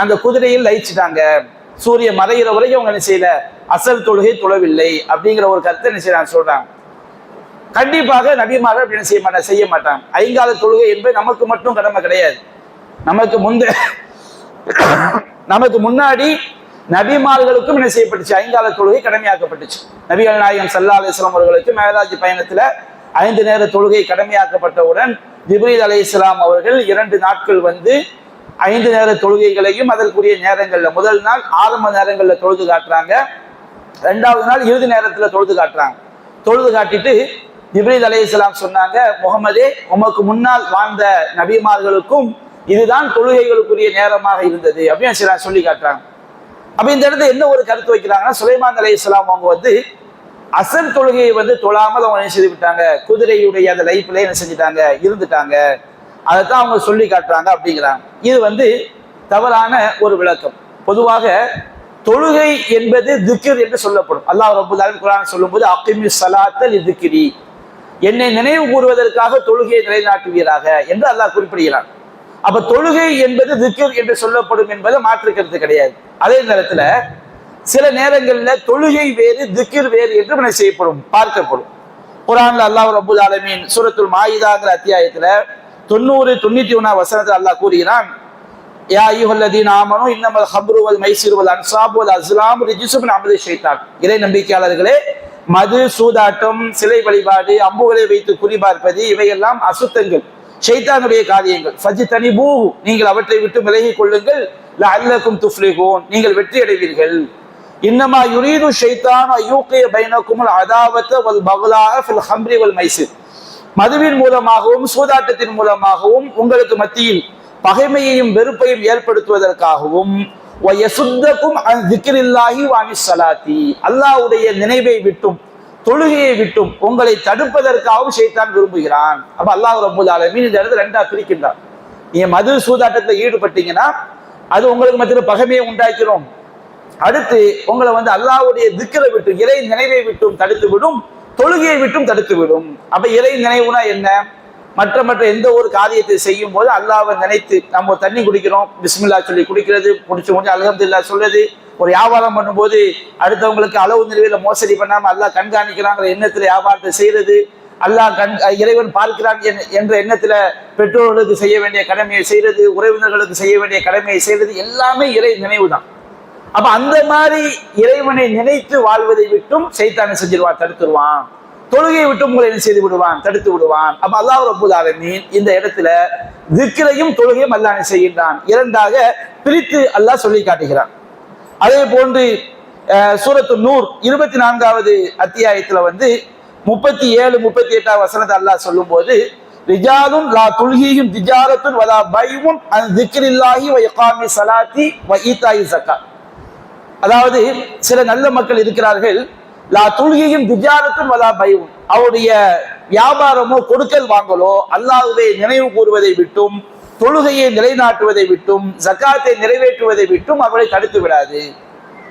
அந்த குதிரையில் லயிச்சுட்டாங்க. சூரிய மறைகிற வரைக்கும் அவங்க என்ன செய்யல, அசல் தொழுகை தொழவில்லை அப்படிங்கிற ஒரு கருத்தை என்ன செய்யறாங்க, சொல்றாங்க. கண்டிப்பாக நபிமார்கள் அப்படி என்ன செய்ய மாட்டாங்க. ஐங்கால தொழுகை என்பது நமக்கு மட்டும் கடமை கிடையாது. நமக்கு முன்னாடி நபிமார்களுக்கும் என்ன செய்யப்பட்டுச்சு? ஐங்கால தொழுகை கடமையாக்கப்பட்டுச்சு. நபிகள் நாயகம் ஸல்லல்லாஹு அலைஹி வஸல்லம் அவர்களுக்கு மேராஜ் பயணத்துல 5 நேர தொழுகை கடமையாக்கப்பட்டவுடன் ஜிப்ரீல் அலைஹிஸ்ஸலாம் அவர்கள் 2 நாட்கள் வந்து 5 நேர தொழுகைகளையும் அதற்குரிய நேரங்கள்ல, முதல் நாள் ஆரம்ப நேரங்கள்ல தொழுது காட்டுறாங்க, 2வது நாள் இறுதி நேரத்துல தொழுது காட்டுறாங்க. தொழுது காட்டிட்டு ஜிப்ரீல் அலைஹிஸ்ஸலாம் சொன்னாங்க, முகமதே, உமக்கு முன்னால் வாழ்ந்த நபிமார்களுக்கும் இதுதான் தொழுகைகளுக்குரிய நேரமாக இருந்தது அப்படின்னு சொல்லி காட்டுறாங்க. அப்ப இந்த இடத்துல என்ன ஒரு கருத்து வைக்கிறாங்கன்னா, சுலைமான் அலைஹிஸ்ஸலாம் அவங்க வந்து அசர் தொழுகையை வந்து தொழாமல் அவங்க என்ன செய்து விட்டாங்க, குதிரையுடைய அந்த லைஃப்ல என்ன செஞ்சுட்டாங்க, இருந்துட்டாங்க. அதைத்தான் அவங்க சொல்லி காட்டுறாங்க அப்படிங்கிறாங்க. இது வந்து தவறான ஒரு விளக்கம். பொதுவாக தொழுகை என்பது திக்ர் என்று சொல்லப்படும். அல்லாஹ் ரப்பல் ஆலமீன் குர்ஆன் சொல்லும்போது அகிமிஸ் ஸலாத்த லிதிக்ரி, என்னை நினைவு கூறுவதற்காக தொழுகையை நிலைநாட்டுவீராக என்று அல்லாஹ் குறிப்பிடுகிறான். அப்ப தொழுகை என்பது திக்ர் என்று சொல்லப்படும் என்பதை மாற்று கருத்து கிடையாது. அதே நேரத்துல சில நேரங்கள்ல தொழுகை வேறு திக்ர் வேறு என்று என்ன செய்யப்படும், பார்க்கப்படும். குர்ஆன்ல அல்லாஹ் ரப்பல் ஆலமீன் சூரத்துல் மாயிதாங்கிற அத்தியாயத்துல 90-91 வசனத்தில் அல்லாஹ் கூறுகிறான், யா அய்யுஹல்லதீன ஆமனூ இன்னமல் ஹம்ரு வல் மைசிரு வல் அன்சாபு வல் அஸ்லாமு ரிஜ்ஸும் மின் அமலி ஷைத்தான். இறை நம்பிக்கையாளர்களே, மது, சூதாட்டம், சிலை வழிபாடு, அம்புகளை வைத்து குறிபார்ப்பது, இவையெல்லாம் அசுத்தங்கள், ஷைத்தானுடைய காரியங்கள். ஃபஜ்தனிபூஹு, நீங்கள் அவற்றை விட்டு விலகிக் கொள்ளுங்கள். லஅல்லக்கும் துஃப்லிஹூன், நீங்கள் வெற்றி அடைவீர்கள். இன்னமா யுரீது ஷைத்தான் அய்யூகிய பைனக்குமுல் அதாவத வல் பக்லாஅ ஃபில் ஹம்ரி வல் மைசிர், மதுவின் மூலமாகவும் சூதாட்டத்தின் மூலமாகவும் உங்களுக்கு மத்தியில் பகைமையையும் வெறுப்பையும் ஏற்படுத்துவதற்காகவும் வயசுத்தக்கும் அன் திக்ரில்லாஹி வ அனிஸ் ஸலாத்தி, அல்லாஹ்வுடைய நினைவை விட்டும் தொழுகையை விட்டும் உங்களை தடுப்பதற்காகவும் ஷைத்தான் விரும்புகிறான். அப்ப அல்லாஹ் ரப்பல் ஆலமீன் இந்த இடத்துல 2ஆ பிரிக்கின்றான். நீங்க மது சூதாட்டத்தில் ஈடுபட்டீங்கன்னா அது உங்களுக்கு மத்தியில் பகைமையை உண்டாக்கிறோம். அடுத்து உங்களை வந்து அல்லாஹ்வுடைய திக்ரை விட்டு, இறை நினைவை விட்டும் தடுத்து விடும், தொழுகையை விட்டும் தடுத்து விடும். அப்ப இறை நினைவுனா என்ன? மற்ற எந்த ஒரு காரியத்தை செய்யும் போது அல்லாஹ்வை நினைத்து, நம்ம தண்ணி குடிக்கிறோம், பிஸ்மில்லா சொல்லி குடிக்கிறது, குடிச்சு முடிஞ்சு அல்ஹம்துலில்லாஹ் சொல்றது, ஒரு வியாபாரம் பண்ணும்போது அடுத்தவங்களுக்கு அளவு நிறுவையில மோசடி பண்ணாம அல்லாஹ் கண்காணிக்கிறாங்கிற எண்ணத்துல வியாபாரத்தை செய்யறது, இறைவன் பார்க்கிறான் என்ற எண்ணத்துல பெற்றோர்களுக்கு செய்ய வேண்டிய கடமையை செய்யறது, உறவினர்களுக்கு செய்ய வேண்டிய கடமையை செய்யறது, எல்லாமே இறை நினைவு தான். அப்ப அந்த மாதிரி இறைவனை நினைத்து வாழ்வதை விட்டும் ஷைத்தான் செஞ்சிருவான், தடுத்துருவான். தொழுகையை விட்டும் உங்களை என்ன செய்து விடுவான், தடுத்து விடுவான். அப்ப அல்லாஹ் ரப்பல் ஆலமீன் இந்த இடத்துல திக்ரையும் தொழுகையும் அல்லாஹ் செய்கின்றான், 2ஆக பிரித்து அல்லாஹ் சொல்லி காட்டுகிறான். அதே போன்று சூரத்து நூர் 24வது அத்தியாயத்துல வந்து 37-38 வசனத்தை அல்லாஹ் சொல்லும் போது, ரிஜாலுன் லா துல்ஹீஹிம் திஜாரத்துன் வலா பைஉன் அன் திக்ரில்லாஹி வ இகாமி ஸலாத்தி வ ஈதாஇ ஸகாத். அதாவது சில நல்ல மக்கள் இருக்கிறார்கள், லா துல்ஹீஹிம் திஜாரத்துன் வலா பைஉன், அவருடைய வியாபாரமோ கொடுக்கல் வாங்கலோ அல்லாஹ்வை நினைவு கூறுவதை விட்டும், தொழுகையை நிலைநாட்டுவதை விட்டும், ஜகாத்தை நிறைவேற்றுவதை விட்டும் அவரை தடுத்து விடாது.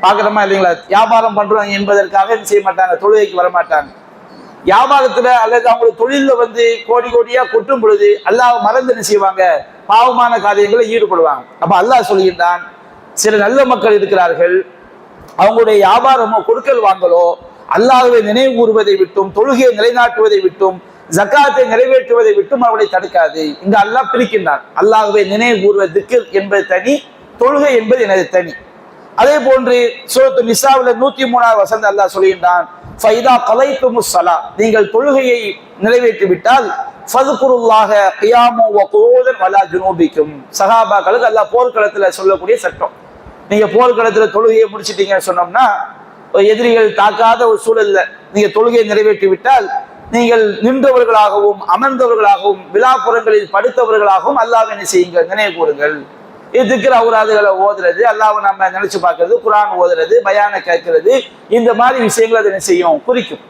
பாக்குறோமா இல்லைங்களா? வியாபாரம் பண்றோம் என்பதற்காக செய்ய மாட்டாங்க, தொழுகைக்கு வரமாட்டாங்க. வியாபாரத்துல அல்லது அவங்களுக்கு தொழில வந்து கோடி கோடியா கொட்டும் பொழுது அல்லாஹ் மறந்து என்ன செய்வாங்க, பாவமான காரியங்களை ஈடுபடுவாங்க. அப்ப அல்லாஹ் சொல்கின்றான், சில நல்ல மக்கள் இருக்கிறார்கள், அவங்களுடைய வியாபாரமோ கொடுக்கல் வாங்கலோ அல்லாஹ்வை நினைவு கூறுவதை விட்டும், தொழுகையை நிலைநாட்டுவதை விட்டும், ஜகாத்தை நிறைவேற்றுவதை விட்டும் அவளை தடுக்காது. இங்க அல்லாஹ் பிரிக்கின்றான். அல்லாஹ்வை நினைவு கூறுவது திக்ர் என்பது தனி, தொழுகை என்பது எனது தனி. அதே போன்று சூரத்து நிசாவுல 103வது வசனம் அல்லாஹ் சொல்கின்றான், ஃபைதா கலைத்துமுஸ் ஸலா, நீங்கள் தொழுகையை நிறைவேற்றி விட்டால் ஃபதுகுருல்லாஹ கியாமன் வ குஊதன் வலா ஜுனூபிக்கும். சஹாபாக்களுக்கு அல்லாஹ் போர்க்களத்துல சொல்லக்கூடிய சட்டம். நீங்க போர்க்களத்துல தொழுகையை முடிச்சிட்டீங்கன்னு சொன்னோம்னா, எதிரிகள் தாக்காத ஒரு சூழல்ல நீங்க தொழுகையை நிறைவேற்றி விட்டால் நீங்கள் நின்றவர்களாகவும் அமர்ந்தவர்களாகவும் விழாப்புறங்களில் படுத்தவர்களாகவும் அல்லாஹ்வை என்ன செய்யுங்கள், நினைவு கூறுங்கள். இதுக்கு அவுராதுகளை ஓதுறது, அல்லாஹ்வை நம்ம நினைச்சு பார்க்கறது, குர்ஆன் ஓதுறது, பயான கேட்கிறது, இந்த மாதிரி விஷயங்கள் அதை என்ன செய்யும், குறிக்கும்.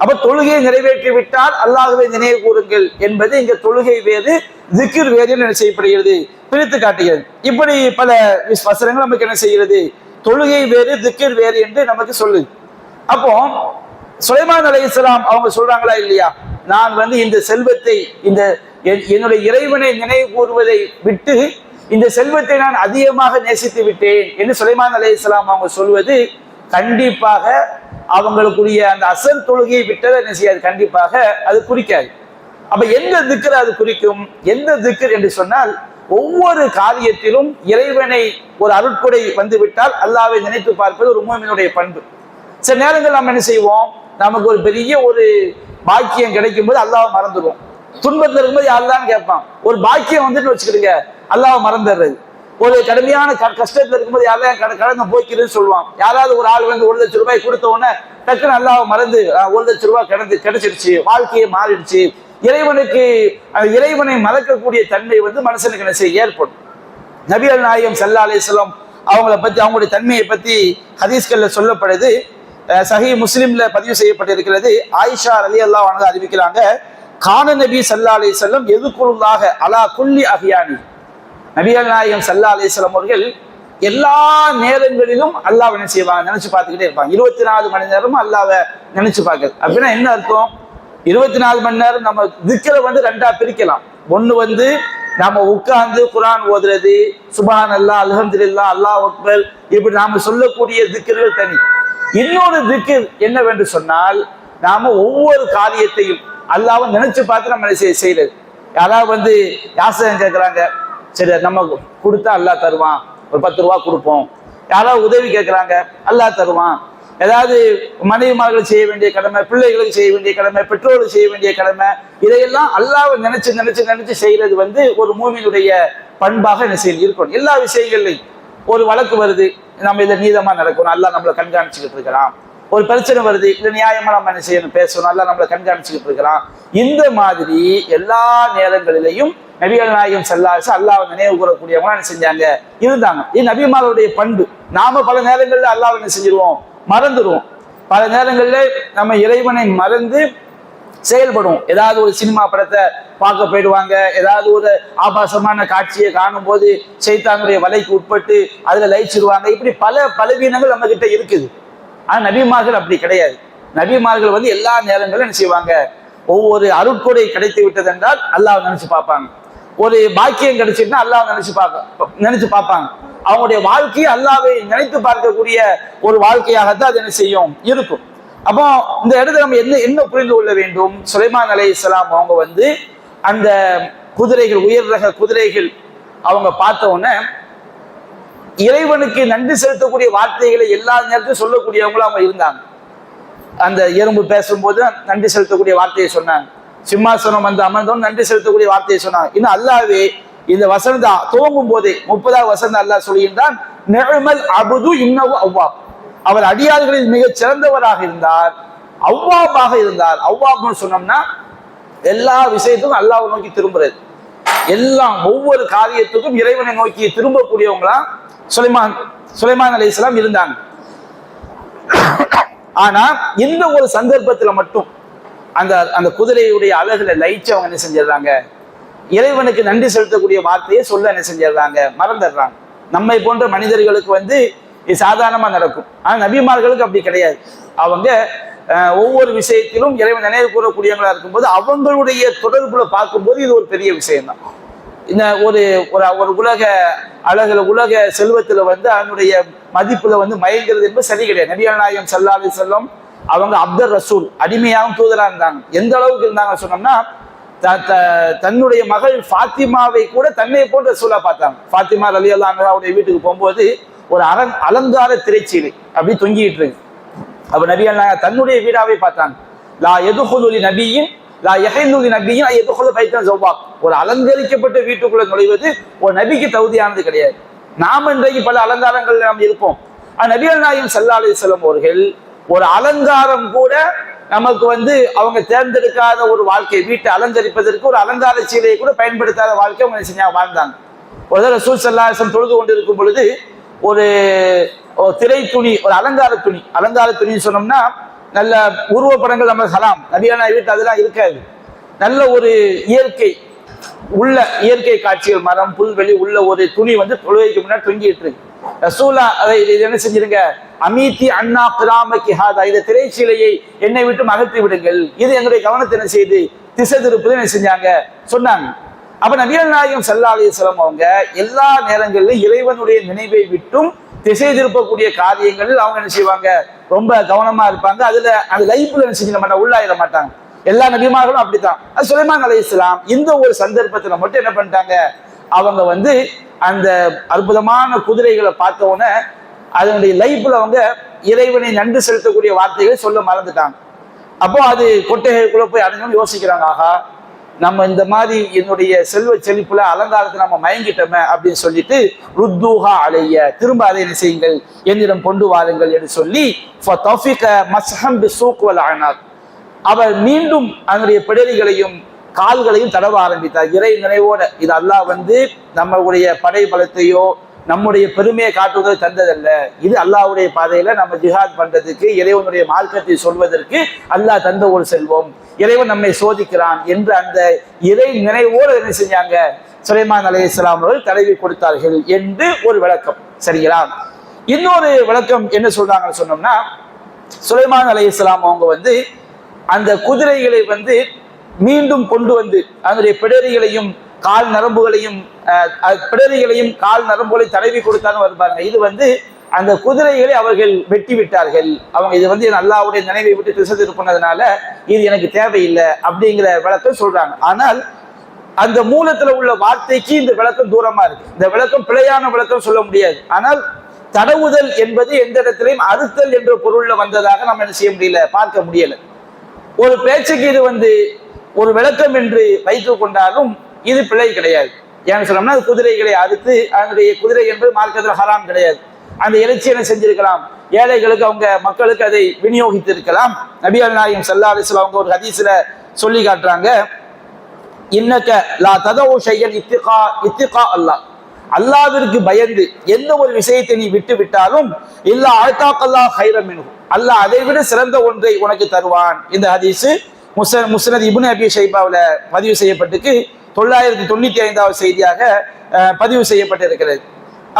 அப்ப தொழுகையை நிறைவேற்றி விட்டால் அல்லாஹ்வை நினைவு கூறுங்கள் என்பது இங்க தொழுகை வேறு திக்ர் வேறு என்ன செய்யப்படுகிறது, பிரித்து காட்டுகிறது. இப்படி பல வசனங்கள் நமக்கு என்ன செய்கிறது, தொழுகை வேறு திக்ர் வேறு என்று நமக்கு சொல்லுது. அப்போ சுலைமான் அலைஹிஸ்ஸலாம் அவங்க சொல்றாங்களா இல்லையா, நான் வந்து இந்த செல்வத்தை, இந்த என்னுடைய இறைவனை நினைவு கூறுவதை விட்டு இந்த செல்வத்தை நான் அதிகமாக நேசித்து விட்டேன் என்று சுலைமான் அலைஹிஸ்ஸலாம் அவங்க சொல்வது கண்டிப்பாக அவங்களுக்குரிய அந்த அசல் தொழுகையை விட்டதை என்ன செய்யாது, கண்டிப்பாக அது குறிக்காது. அப்ப எந்த திக்ர் அது குறிக்கும், எந்த திக்ர் என்று சொன்னால் ஒவ்வொரு காரியத்திலும் இறைவனை ஒரு அருட்கொடை வந்துவிட்டால் அல்லாஹ்வை நினைத்து பார்ப்பது ஒரு மூமினுடைய பண்பு. சில நேரங்கள் நம்ம என்ன செய்வோம், நமக்கு ஒரு பெரிய ஒரு பாக்கியம் கிடைக்கும் போது அல்லாஹ்வை மறந்துடுவோம். துன்பத்தில் இருக்கும்போது யாரெல்லாம் கேட்பான், ஒரு பாக்கியம் வந்துட்டு வச்சுக்கிடுங்க அல்லாஹ்வை மறந்துடுறது. ஒரு கடுமையான கஷ்டத்துல இருக்கும்போது யாராவது கடந்த போய்க்கிறதுன்னு சொல்லுவான். யாராவது ஒரு ஆள் வந்து 1,00,000 ரூபாய் கொடுத்த உடனே டக்குன்னு அல்லாஹ்வை மறந்து 1,00,000 ரூபாய் கிடைச்சிருச்சு, வாழ்க்கையே மாறிடுச்சு. இறைவனை மறக்கக்கூடிய தன்மை வந்து மனுஷனுக்கு என்ன செய்ய ஏற்படும். நபிகள் நாயகம் ஸல்லல்லாஹு அலைஹி வஸல்லம் அவங்கள பத்தி, அவங்களுடைய தன்மையை பத்தி ஹதீஸ்கள்ல சொல்லப்படுது. சஹீஹ் முஸ்லிம்ல பதிவு செய்யப்பட்டிருக்கிறது. ஆயிஷா ரலியல்லாஹு அன்ஹா அறிவிக்கிறாங்க, கான நபி ஸல்லல்லாஹு அலைஹி வஸல்லம் யذ்குருல்லாஹ அலா குல்லி அஹ்யானி. நபிகள் நாயகம் ஸல்லல்லாஹு அலைஹி வஸல்லம் அவர்கள் எல்லா நேரங்களிலும் அல்லாஹ்வை என்ன செய்வாங்க, நினைச்சு பார்த்துக்கிட்டே இருப்பாங்க. 24 மணி நேரமும் அல்லாஹ்வை நினைச்சு பார்க்கறது அப்படின்னா என்ன அர்த்தம்? 24 மணி நேரம் நம்ம திக்ரை வந்து 2ஆ பிரிக்கலாம். ஒண்ணு வந்து நாம உட்கார்ந்து குர்ஆன் ஓதுறது, சுப்ஹான் அல்லாஹ், அல்ஹம்துலில்லாஹ், அல்லாஹ் அக்பர், இப்படி நாம சொல்லக்கூடிய திக்ர்கள் தனி. இன்னொரு திக்ர் என்னவென்று சொன்னால், நாம ஒவ்வொரு காரியத்தையும் அல்லாஹ்வை நினைச்சு பார்த்து நம்ம செய்யறது. யாராவது வந்து யாசகம் கேட்கிறாங்க, சரி நம்ம கொடுத்தா அல்லாஹ் தருவான், ஒரு 10 ரூபா கொடுப்போம். யாராவது உதவி கேட்கிறாங்க, அல்லாஹ் தருவான். ஏதாவது மனைவிமார்கள் செய்ய வேண்டிய கடமை, பிள்ளைகளுக்கு செய்ய வேண்டிய கடமை, பெற்றோருக்கு செய்ய வேண்டிய கடமை, இதையெல்லாம் அல்லாஹ்வை நினைச்சு நினைச்சு நினைச்சு செய்யறது வந்து ஒரு மூமினுடைய பண்பாக என்ன செய்ய இருக்கணும். எல்லா விஷயங்கள்லையும் ஒரு வழக்கு வருது, நம்ம இதை நீதமா நடக்கணும், அல்லாஹ் நம்மளை கண்காணிச்சுக்கிட்டு இருக்கிறான். ஒரு பிரச்சனை வருது, இது நியாயமா நம்ம என்ன செய்யணும், பேசணும், அல்லாஹ் நம்மளை கண்காணிச்சுக்கிட்டு இருக்கிறான். இந்த மாதிரி எல்லா நேரங்களிலையும் நபிகள் நாயகம் ஸல்லல்லாஹு அலைஹி வஸல்லம் அல்லாஹ்வை நினைவு கூறக்கூடியவங்க என்ன செஞ்சாங்க, இருந்தாங்க. இது நபிமார்களுடைய பண்பு. நாம பல நேரங்கள்ல அல்லாஹ்வை என்ன செஞ்சிருவோம், மறந்துடுவோம். பல நேரங்கள்ல நம்ம இறைவனை மறந்து செயல்படுவோம். ஏதாவது ஒரு சினிமா படத்தை பார்க்க போயிடுவாங்க, ஏதாவது ஒரு ஆபாசமான காட்சியை காணும் போது சைத்தானுடைய வலைக்கு உட்பட்டு அதுல லயிச்சிருவாங்க. இப்படி பல பலவீனங்கள் நம்ம கிட்ட இருக்குது. ஆனா நபிமார்கள் அப்படி கிடையாது. நபிமார்கள் வந்து எல்லா நேரங்களும் என்ன செய்வாங்க, ஒவ்வொரு அருட்கொடை கிடைத்து விட்டது என்றால் அல்லாஹ்வை நினைச்சு பார்ப்பாங்க. ஒரு பாக்கியம் கிடைச்சிட்டுனா அல்லாஹ்வை நினைச்சு பார்ப்பாங்க. அவங்களுடைய வாழ்க்கையை அல்லாஹ்வை நினைத்து பார்க்கக்கூடிய ஒரு வாழ்க்கையாகத்தான் அது என்ன செய்யும், இருக்கும். அப்போ இந்த இடத்துல நம்ம என்ன புரிந்து கொள்ள வேண்டும், சுலைமான் அலைஹிஸ்ஸலாம் அவங்க வந்து அந்த குதிரைகள், உயர் ரக குதிரைகள் அவங்க பார்த்த உடனே இறைவனுக்கு நன்றி செலுத்தக்கூடிய வார்த்தைகளை எல்லா நேரத்தையும் சொல்லக்கூடியவங்களும் அவங்க இருந்தாங்க. அந்த எறும்பு பேசும்போது நன்றி செலுத்தக்கூடிய வார்த்தையை சொன்னாங்க. சிம்மாசனம் வந்து அமர்ந்தவன் நன்றி செலுத்தக்கூடிய வார்த்தையை சொன்னாங்க. இன்னும் அல்லாஹ்வே இந்த வசனத்தை துவங்கும் போதே 30வது வசனம் அல்லாஹ் சொல்கின்றான், நிஅமல் அப்து இன்னஹு அவ்வாப். அவர் அடியார்களில் மிக சிறந்தவராக இருந்தார், அவ்வாபாக இருந்தார். அவ்வாப்னு சொன்னோம்னா எல்லா விஷயத்துக்கும் அல்லாஹ்வை நோக்கி திரும்புறது, எல்லாம் ஒவ்வொரு காரியத்துக்கும் இறைவனை நோக்கி திரும்பக்கூடியவங்களா சுலைமான் அலைஹிஸ்ஸலாம் இருந்தாங்க. ஆனா இந்த ஒரு சந்தர்ப்பத்துல மட்டும் அந்த குதிரையுடைய அழகுல லயிச்சு அவங்க என்ன செஞ்சிடறாங்க, இறைவனுக்கு நன்றி செலுத்தக்கூடிய வார்த்தையை சொல்ல என்ன செஞ்சிடறாங்க, மறந்துடுறாங்க. நம்மை போன்ற மனிதர்களுக்கு வந்து இது சாதாரணமா நடக்கும். ஆனா நபிமார்களுக்கு அப்படி கிடையாது. அவங்க ஒவ்வொரு விஷயத்திலும் இறைவன் நினைவு கூறக்கூடியவங்களா இருக்கும்போது அவங்களுடைய தொடர்புல பார்க்கும்போது இது ஒரு பெரிய விஷயம்தான். இந்த ஒரு உலக அழகுல, உலக செல்வத்துல வந்து அதனுடைய மதிப்புல வந்து மயங்கிறது என்பது சரி கிடையாது. நபிகள் நாயகம் ஸல்லல்லாஹு அலைஹி வஸல்லம் அவங்க அப்துர் ரசூல், அடிமையாகவும் தூதரா இருந்தாங்க. எந்த அளவுக்கு இருந்தாங்க சொன்னோம்னா, தன்னுடைய மகள் ஃபாத்திமாவை கூட தன்னை போன்ற ரசூலா பார்த்தாங்க. ஃபாத்திமா ரலியல்லாஹு அன்ஹா அவருடைய வீட்டுக்கு போகும்போது ஒரு அலங்கார திரைச்சீலை அப்படி தொங்கிட்டு இருக்கு. அப்ப நபிகள் நாயகம் தன்னுடைய வீடாவே பார்த்தாங்க. லா யதுகுலு நபியின் லா யஹில்லு நபியின் யதுகுலு பைத்தன் ஸவ்வாப். ஒரு அலங்கரிக்கப்பட்ட வீட்டுக்குள்ள நுழைவது ஒரு நபிக்கு தகுதியானது கிடையாது. நாம் இன்றைக்கு பல அலங்காரங்கள் நாம் இருப்போம். நபிகள் நாயகம் ஸல்லல்லாஹு அலைஹி வஸல்லம் அவர்கள் ஒரு அலங்காரம் கூட நமக்கு வந்து அவங்க தேர்ந்தெடுக்காத ஒரு வாழ்க்கை, வீட்டை அலங்கரிப்பதற்கு ஒரு அலங்கார சீலையை கூட பயன்படுத்தாத வாழ்க்கை அவங்க செஞ்சாங்க, வாழ்ந்தாங்க. ஒரு ரசூல் ஸல்லல்லாஹு அலைஹி வஸல்லம் தொழுது கொண்டிருக்கும் பொழுது ஒரு திரை துணி, ஒரு அலங்கார துணின்னு சொன்னோம்னா நல்ல உருவப்படங்கள் நம்ம ஹராம், நபியான வீட்டு அதெல்லாம் இருக்காது. நல்ல ஒரு இயற்கை காட்சிகள், மரம், புல்வெளி உள்ள ஒரு துணி வந்து தொழுகைக்கு முன்னாடி தொங்கிட்டு இருக்கு. ரசூலா அதை என்ன செஞ்சிருங்க, அமீத்தி அண்ணா கிராமக்கி ஹாதா, இந்த திரைச்சீலையை என்னை விட்டு அகற்றி விடுங்கள், இது எங்களுடைய கவனத்தை என்ன செய்து திசை திருப்பது என்ன செஞ்சாங்க சொன்னாங்க. அப்ப நபிகள் நாயகம் ஸல்லல்லாஹு அலைஹி வஸல்லம் அவங்க எல்லா நேரங்களிலும் இறைவனுடைய நினைவை விட்டும் திசை திருப்பக்கூடிய காரியங்களில் அவங்க என்ன செய்வாங்க, ரொம்ப கவனமா இருப்பாங்க. அதுல அந்த லைஃப்ல என்ன செஞ்சிட மாட்டாங்க, உள்ளாயிட மாட்டாங்க. எல்லா நபிமார்களும் அப்படித்தான். அது சுலைமான் அலைஹிஸ்ஸலாம் இந்த ஒரு சந்தர்ப்பத்துல மட்டும் என்ன பண்ணிட்டாங்க, அவங்க வந்து அந்த அற்புதமான குதிரைகளை பார்த்த உடனே அதனுடைய லைஃப்ல அவங்க இறைவனை நன்றி செலுத்தக்கூடிய வார்த்தைகளை சொல்ல மறந்துட்டாங்க. அப்போ அது கொட்டகைக்குள்ள போய் அடைஞ்சோன்னு யோசிக்கிறாங்க, ஆகா நம்ம இந்த மாதிரி என்னுடைய செல்வ செழிப்புல அலங்காரத்தை நம்ம மயங்கிட்டோமே அப்படின்னு சொல்லிட்டு ருத்தூஹா அலைய, திரும்ப அதை என்ன செய்யுங்கள், என்னிடம் கொண்டு வாருங்கள் என்று சொல்லி அவர் மீண்டும் அதனுடைய பிடரிகளையும் கால்களையும் தடவ ஆரம்பித்தார் இறை நினைவோட. இது அல்லாஹ் வந்து நம்மளுடைய படை பலத்தையோ நம்முடைய பெருமையை காட்டுவதை தந்ததல்ல, இது அல்லாஹ்வுடைய பாதையில நம்ம ஜிஹாத் பண்றதுக்கு, இறைவனுடைய மார்க்கத்தை சொல்வதற்கு அல்லாஹ் தந்த ஒரு செல்வம், இறைவன் நம்மை சோதிக்கிறான் என்று அந்த இறை நினைவோடு என்ன செஞ்சாங்க, சுலைமான் அலைஹிஸ்ஸலாம் அவர்கள் தடவி கொடுத்தார்கள் என்று ஒரு விளக்கம். சரிங்களா? இன்னொரு விளக்கம் என்ன சொல்றாங்கன்னு சொன்னோம்னா, சுலைமான் அலைஹிஸ்ஸலாம் அவங்க வந்து அந்த குதிரைகளை வந்து மீண்டும் கொண்டு வந்து அதனுடைய பிடரிகளையும் கால் நரம்புகளையும் கால் நரம்புகளை தடவி கொடுத்தான்னு வருவாங்க. இது வந்து அந்த குதிரைகளை அவர்கள் வெட்டி விட்டார்கள். அவங்க இது வந்து அல்லாஹ்வுடைய நினைவை விட்டு திசை திருப்பினதுனால இது எனக்கு தேவையில்லை அப்படிங்கிற விளக்கம் சொல்றாங்க. ஆனால் அந்த மூலத்துல உள்ள வார்த்தைக்கு இந்த விளக்கம் தூரமா இருக்கு. இந்த விளக்கம் பிழையான விளக்கம் சொல்ல முடியாது. ஆனால் தடவுதல் என்பது எந்த இடத்திலையும் அறுத்தல் என்ற பொருள்ல வந்ததாக நம்ம என்ன செய்ய முடியல, பார்க்க முடியல. ஒரு பேச்சுக்கு இது வந்து ஒரு விளக்கம் என்று வைத்துக் கொண்டாலும் இது பிழை கிடையாது. ஏன்னு சொன்னோம்னா அது குதிரைகளை அறுத்து அதனுடைய குதிரை என்பது மார்க்கத்தில் ஹராம் கிடையாது. அந்த இறைச்சி என்ன செஞ்சிருக்கலாம், ஏழைகளுக்கு அவங்க மக்களுக்கு அதை விநியோகித்து இருக்கலாம். நபிகள் நாயகம் ஸல்லல்லாஹு அலைஹி வஸல்லம் அவங்க ஒரு ஹதீஸ்ல சொல்லி காட்டுறாங்க, இன்னக லா ததவு ஷையன் இத்திகா அல்லாஹ், அல்லாஹ்விற்கு பயந்து எந்த ஒரு விஷயத்தை நீ விட்டு விட்டாலும் இல்லா ஆத்தாக்கல்லா ஹைரம் மின்ஹு, அல்லாஹ் அதை விட சிறந்த ஒன்றை உனக்கு தருவான். இந்த ஹதீஸ் முஸ்னத் இப்னு அபி ஷைபாவுல பதிவு செய்யப்பட்டு 995வது செய்தியாக பதிவு செய்யப்பட்டிருக்கிறது.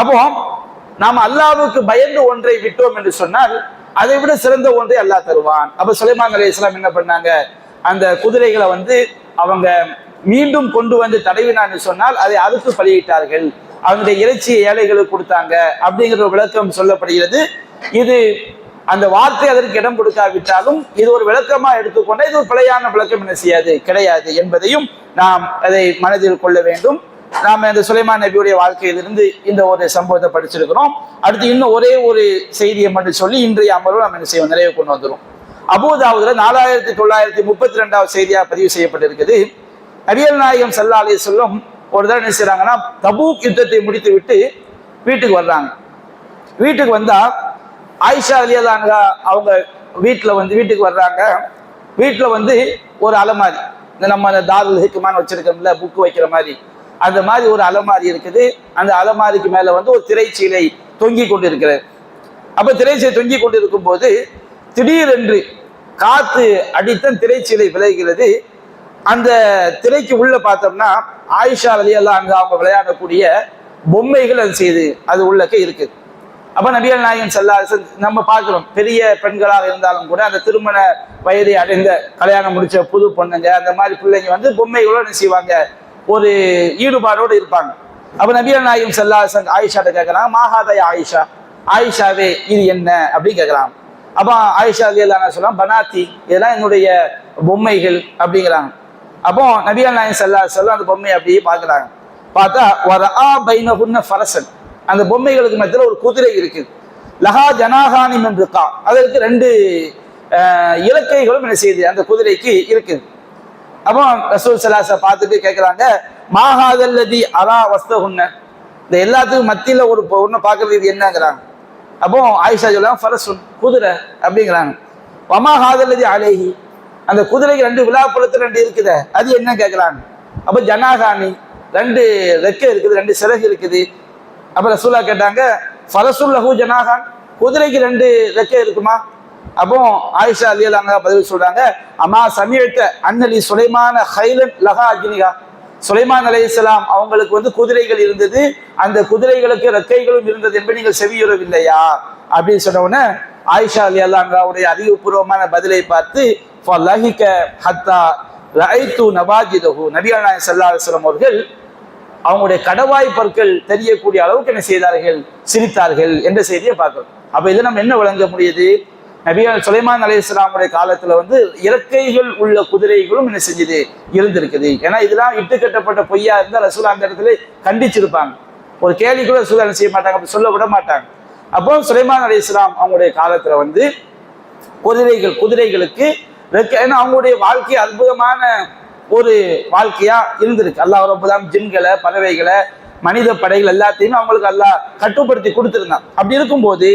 அப்போ நாம் அல்லாஹ்வுக்கு பயந்து ஒன்றை விட்டோம் என்று சொன்னால் அதை விட சிறந்த ஒன்றை அல்லாஹ் தருவான். அப்ப சுலைமான் அலைஹிஸ்ஸலாம் என்ன பண்ணாங்க, அந்த குதிரைகளை வந்து அவங்க மீண்டும் கொண்டு வந்து தடவினான்னு சொன்னால் அதை அறுத்து பலியிட்டார்கள், அவங்களுடைய இறைச்சியை ஏழைகளுக்கு கொடுத்தாங்க அப்படிங்கிற விளக்கம் சொல்லப்படுகிறது. இது அந்த வார்த்தை அதற்கு இடம் கொடுக்காவிட்டாலும் இது ஒரு விளக்கமா எடுத்துக்கொண்ட இது ஒரு பிழையான விளக்கம் என்ன செய்யாது கிடையாது என்பதையும் நாம் அதை மனதில் கொள்ள வேண்டும். நாம் இந்த சுலைமான் நபியுடைய வாழ்க்கையிலிருந்து இந்த ஒரு சம்பவத்தை படிச்சிருக்கிறோம். அடுத்து இன்னும் ஒரே ஒரு செய்தியை மட்டும் சொல்லி இன்றைய அமர்வு நாம் என்ன செய்வோம், நிறைவு கொண்டு வந்துடும். அபூதாவுதுல 4932வது செய்தியாக பதிவு செய்யப்பட்டிருக்குது. நபிகள் நாயகம் ஸல்லல்லாஹு அலைஹி வஸல்லம் ஒரு தடவை என்ன செய்யறாங்கன்னா, தபூக் யுத்தத்தை முடித்து விட்டு வீட்டுக்கு வர்றாங்க. வீட்டுக்கு வந்தா ஆயிஷா ரலியல்லாஹு அன்ஹா அவங்க வீட்டுக்கு வர்றாங்க. வீட்டில் வந்து ஒரு அலமாரி, இந்த நம்ம தாருல் ஹிக்மான்னு வச்சிருக்கோம்ல புக்கு வைக்கிற மாதிரி, அந்த மாதிரி ஒரு அலமாரி இருக்குது. அந்த அலமாரிக்கு மேல வந்து ஒரு திரைச்சீலை தொங்கி கொண்டு இருக்கிறது. அப்ப திரைச்சீலை தொங்கி கொண்டு இருக்கும் போது திடீரென்று காத்து அடித்த திரைச்சீலை விலகிறது. அந்த திரைக்கு உள்ள பார்த்தோம்னா ஆயிஷா ரலியல்லாஹு அன்ஹா அவங்க விளையாடக்கூடிய பொம்மைகள் அது உள்ளக்க இருக்குது. அப்ப நபிகள் நாயகம் ஸல்லல்லாஹு அலைஹி வஸல்லம் நம்ம பார்க்கிறோம், பெரிய பெண்களாக இருந்தாலும் கூட அந்த திருமண வயதை அடைந்த கல்யாணம் முடிச்ச புது பொண்ணுங்க அந்த மாதிரி பிள்ளைங்க வந்து பொம்மைகளோட என்ன செய்வாங்க, ஒரு ஈடுபாடோடு இருப்பாங்க. அப்ப நபிகள் நாயகம் ஸல்லல்லாஹு அலைஹி வஸல்லம் ஆயிஷாட்ட கேட்கறாங்க, மாஹாதா ஆயிஷா, ஆயிஷாவே இது என்ன அப்படின்னு கேட்கறாங்க. அப்ப ஆயிஷா ரலியல்லாஹு அன்ஹா சொல்றாங்க, பனாத்தி, இதெல்லாம் என்னுடைய பொம்மைகள் அப்படிங்கிறாங்க. அப்போ நபிகள் நாயகம் ஸல்லல்லாஹு அலைஹி வஸல்லம் அந்த பொம்மையை அப்படியே பார்க்கறாங்க. பார்த்தா வரஆ பைனஹுன்ன ஃபரஸன், அந்த பொம்மைகளுக்கு மத்தியில் ஒரு குதிரை இருக்குது. லஹா ஜனாஹானி மின் ரிகா, அதற்கு 2 இலக்கைகளும் என்ன செய்யுது அந்த குதிரைக்கு இருக்குது. அப்போ ரசூல் ஸல்லல்லாஹு அலைஹி வஸல்லம் பார்த்துட்டு கேட்குறாங்க, மாஹாதல்லதி அரா வஸ்தஹுன்ன, இந்த எல்லாத்துக்கும் மத்தியில் ஒரு ஒன்று பார்க்கறது இது என்னங்கிறாங்க. அப்போ ஆயிஷா சொல்லுவாங்க, ஃபரசுன், குதிரை அப்படிங்கிறாங்க. வமாஹாதல்லதி அலைஹி, அந்த குதிரைக்கு 2 விழாப்புலத்து 2 இருக்குது, அது என்ன கேட்குறாங்க. அப்போ ஜனாஹானி, 2 ரெக்கை இருக்குது, 2 சிறகு இருக்குது. அப்ப ரசூலா கேட்டாங்க, ஃபரசுல் லஹு ஜனாஹான், குதிரைக்கு 2 ரெக்கை இருக்குமா? அப்போ ஆயிஷா ரலியல்லாஹு அன்ஹா பதில் சொல்றாங்க, அமா சமிஅத அன்னலி சுலைமான ஹைலன் லஹா அஜ்னிஹா, சுலைமான் அலைஹிஸ்ஸலாம் அவங்களுக்கு வந்து குதிரைகள் இருந்தது, அந்த குதிரைகளுக்கு ரெக்கைகளும் இருந்தது என்பதை நீங்கள் செவியுறவில்லையா அப்படின்னு சொன்ன உடனே ஆயிஷா ரலியல்லாஹு அன்ஹாவுடைய அறிவுபூர்வமான பதிலை பார்த்து ஃபலஹிக ஹத்தா ரஐது நவாஜிதஹு, நபிகள் நாயகம் ஸல்லல்லாஹு அலைஹி வஸல்லம் அவர்கள் அவங்களுடைய கடவாய் பற்கள் தெரியக்கூடிய அளவுக்கு என்ன செய்தார்கள், சிரித்தார்கள் என்ற செய்தியை பார்க்கிறோம். அப்ப இதை நம்ம என்ன விளங்க முடியுது, சுலைமான் அலைஹிஸ்ஸலாமுடைய காலத்துல வந்து இறக்கைகள் உள்ள குதிரைகளும் என்ன செஞ்சது இருந்திருக்குது. ஏன்னா இதெல்லாம் இட்டு கட்டப்பட்ட பொய்யா இருந்தால் ரசூல் அந்த இடத்துல கண்டிச்சிருப்பாங்க. ஒரு கேள்வி கூட ரசூல் என்ன செய்ய மாட்டாங்க, அப்படி சொல்ல விட மாட்டாங்க. அப்போ சுலைமான் அலைஹிஸ்ஸலாம் அவங்களுடைய காலத்துல வந்து குதிரைகளுக்கு ஏன்னா அவங்களுடைய வாழ்க்கை அற்புதமான ஒரு வாழ்க்கையா இருந்திருக்கு. அல்லாஹ் ரப்பல் ஜின்களை, பறவைகளை, மனித படைகள் எல்லாத்தையுமே அவங்களுக்கு அல்லாஹ் கட்டுப்படுத்தி கொடுத்திருந்தான். அப்படி இருக்கும்போது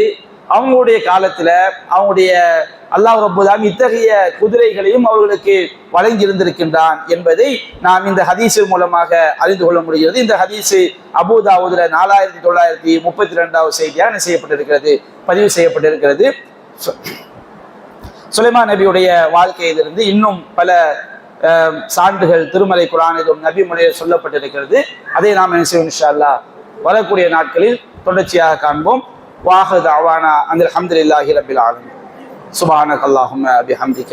அவங்களுடைய காலத்துல அவங்களுடைய அல்லாஹ் ரப்பல் இத்தகைய குதிரைகளையும் அவர்களுக்கு வழங்கி இருந்திருக்கின்றான் என்பதை நாம் இந்த ஹதீஸ் மூலமாக அறிந்து கொள்ள முடிகிறது. இந்த ஹதீஸ் அபூ தாவூதுல 4932வது செய்தியாக செய்யப்பட்டிருக்கிறது, பதிவு செய்யப்பட்டிருக்கிறது. சுலைமான் நபியுடைய வாழ்க்கையிலிருந்து இன்னும் பல சான்றுகள் திருமலை குர்ஆனிலும் நபி முறையில் சொல்லப்பட்டிருக்கிறது. அதை நாம் என்ன செய்வோம் இன்ஷா அல்லாஹ் வரக்கூடிய நாட்களில் தொடர்ச்சியாக காண்போம். வாஹிரு தஅவானா அனில் ஹம்துலில்லாஹி ரப்பில் ஆலமீன். சுப்ஹானக அல்லாஹும்ம பிஹம்திக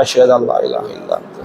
அஷ்ஹது அல்லா இலாஹா இல்லா அன்த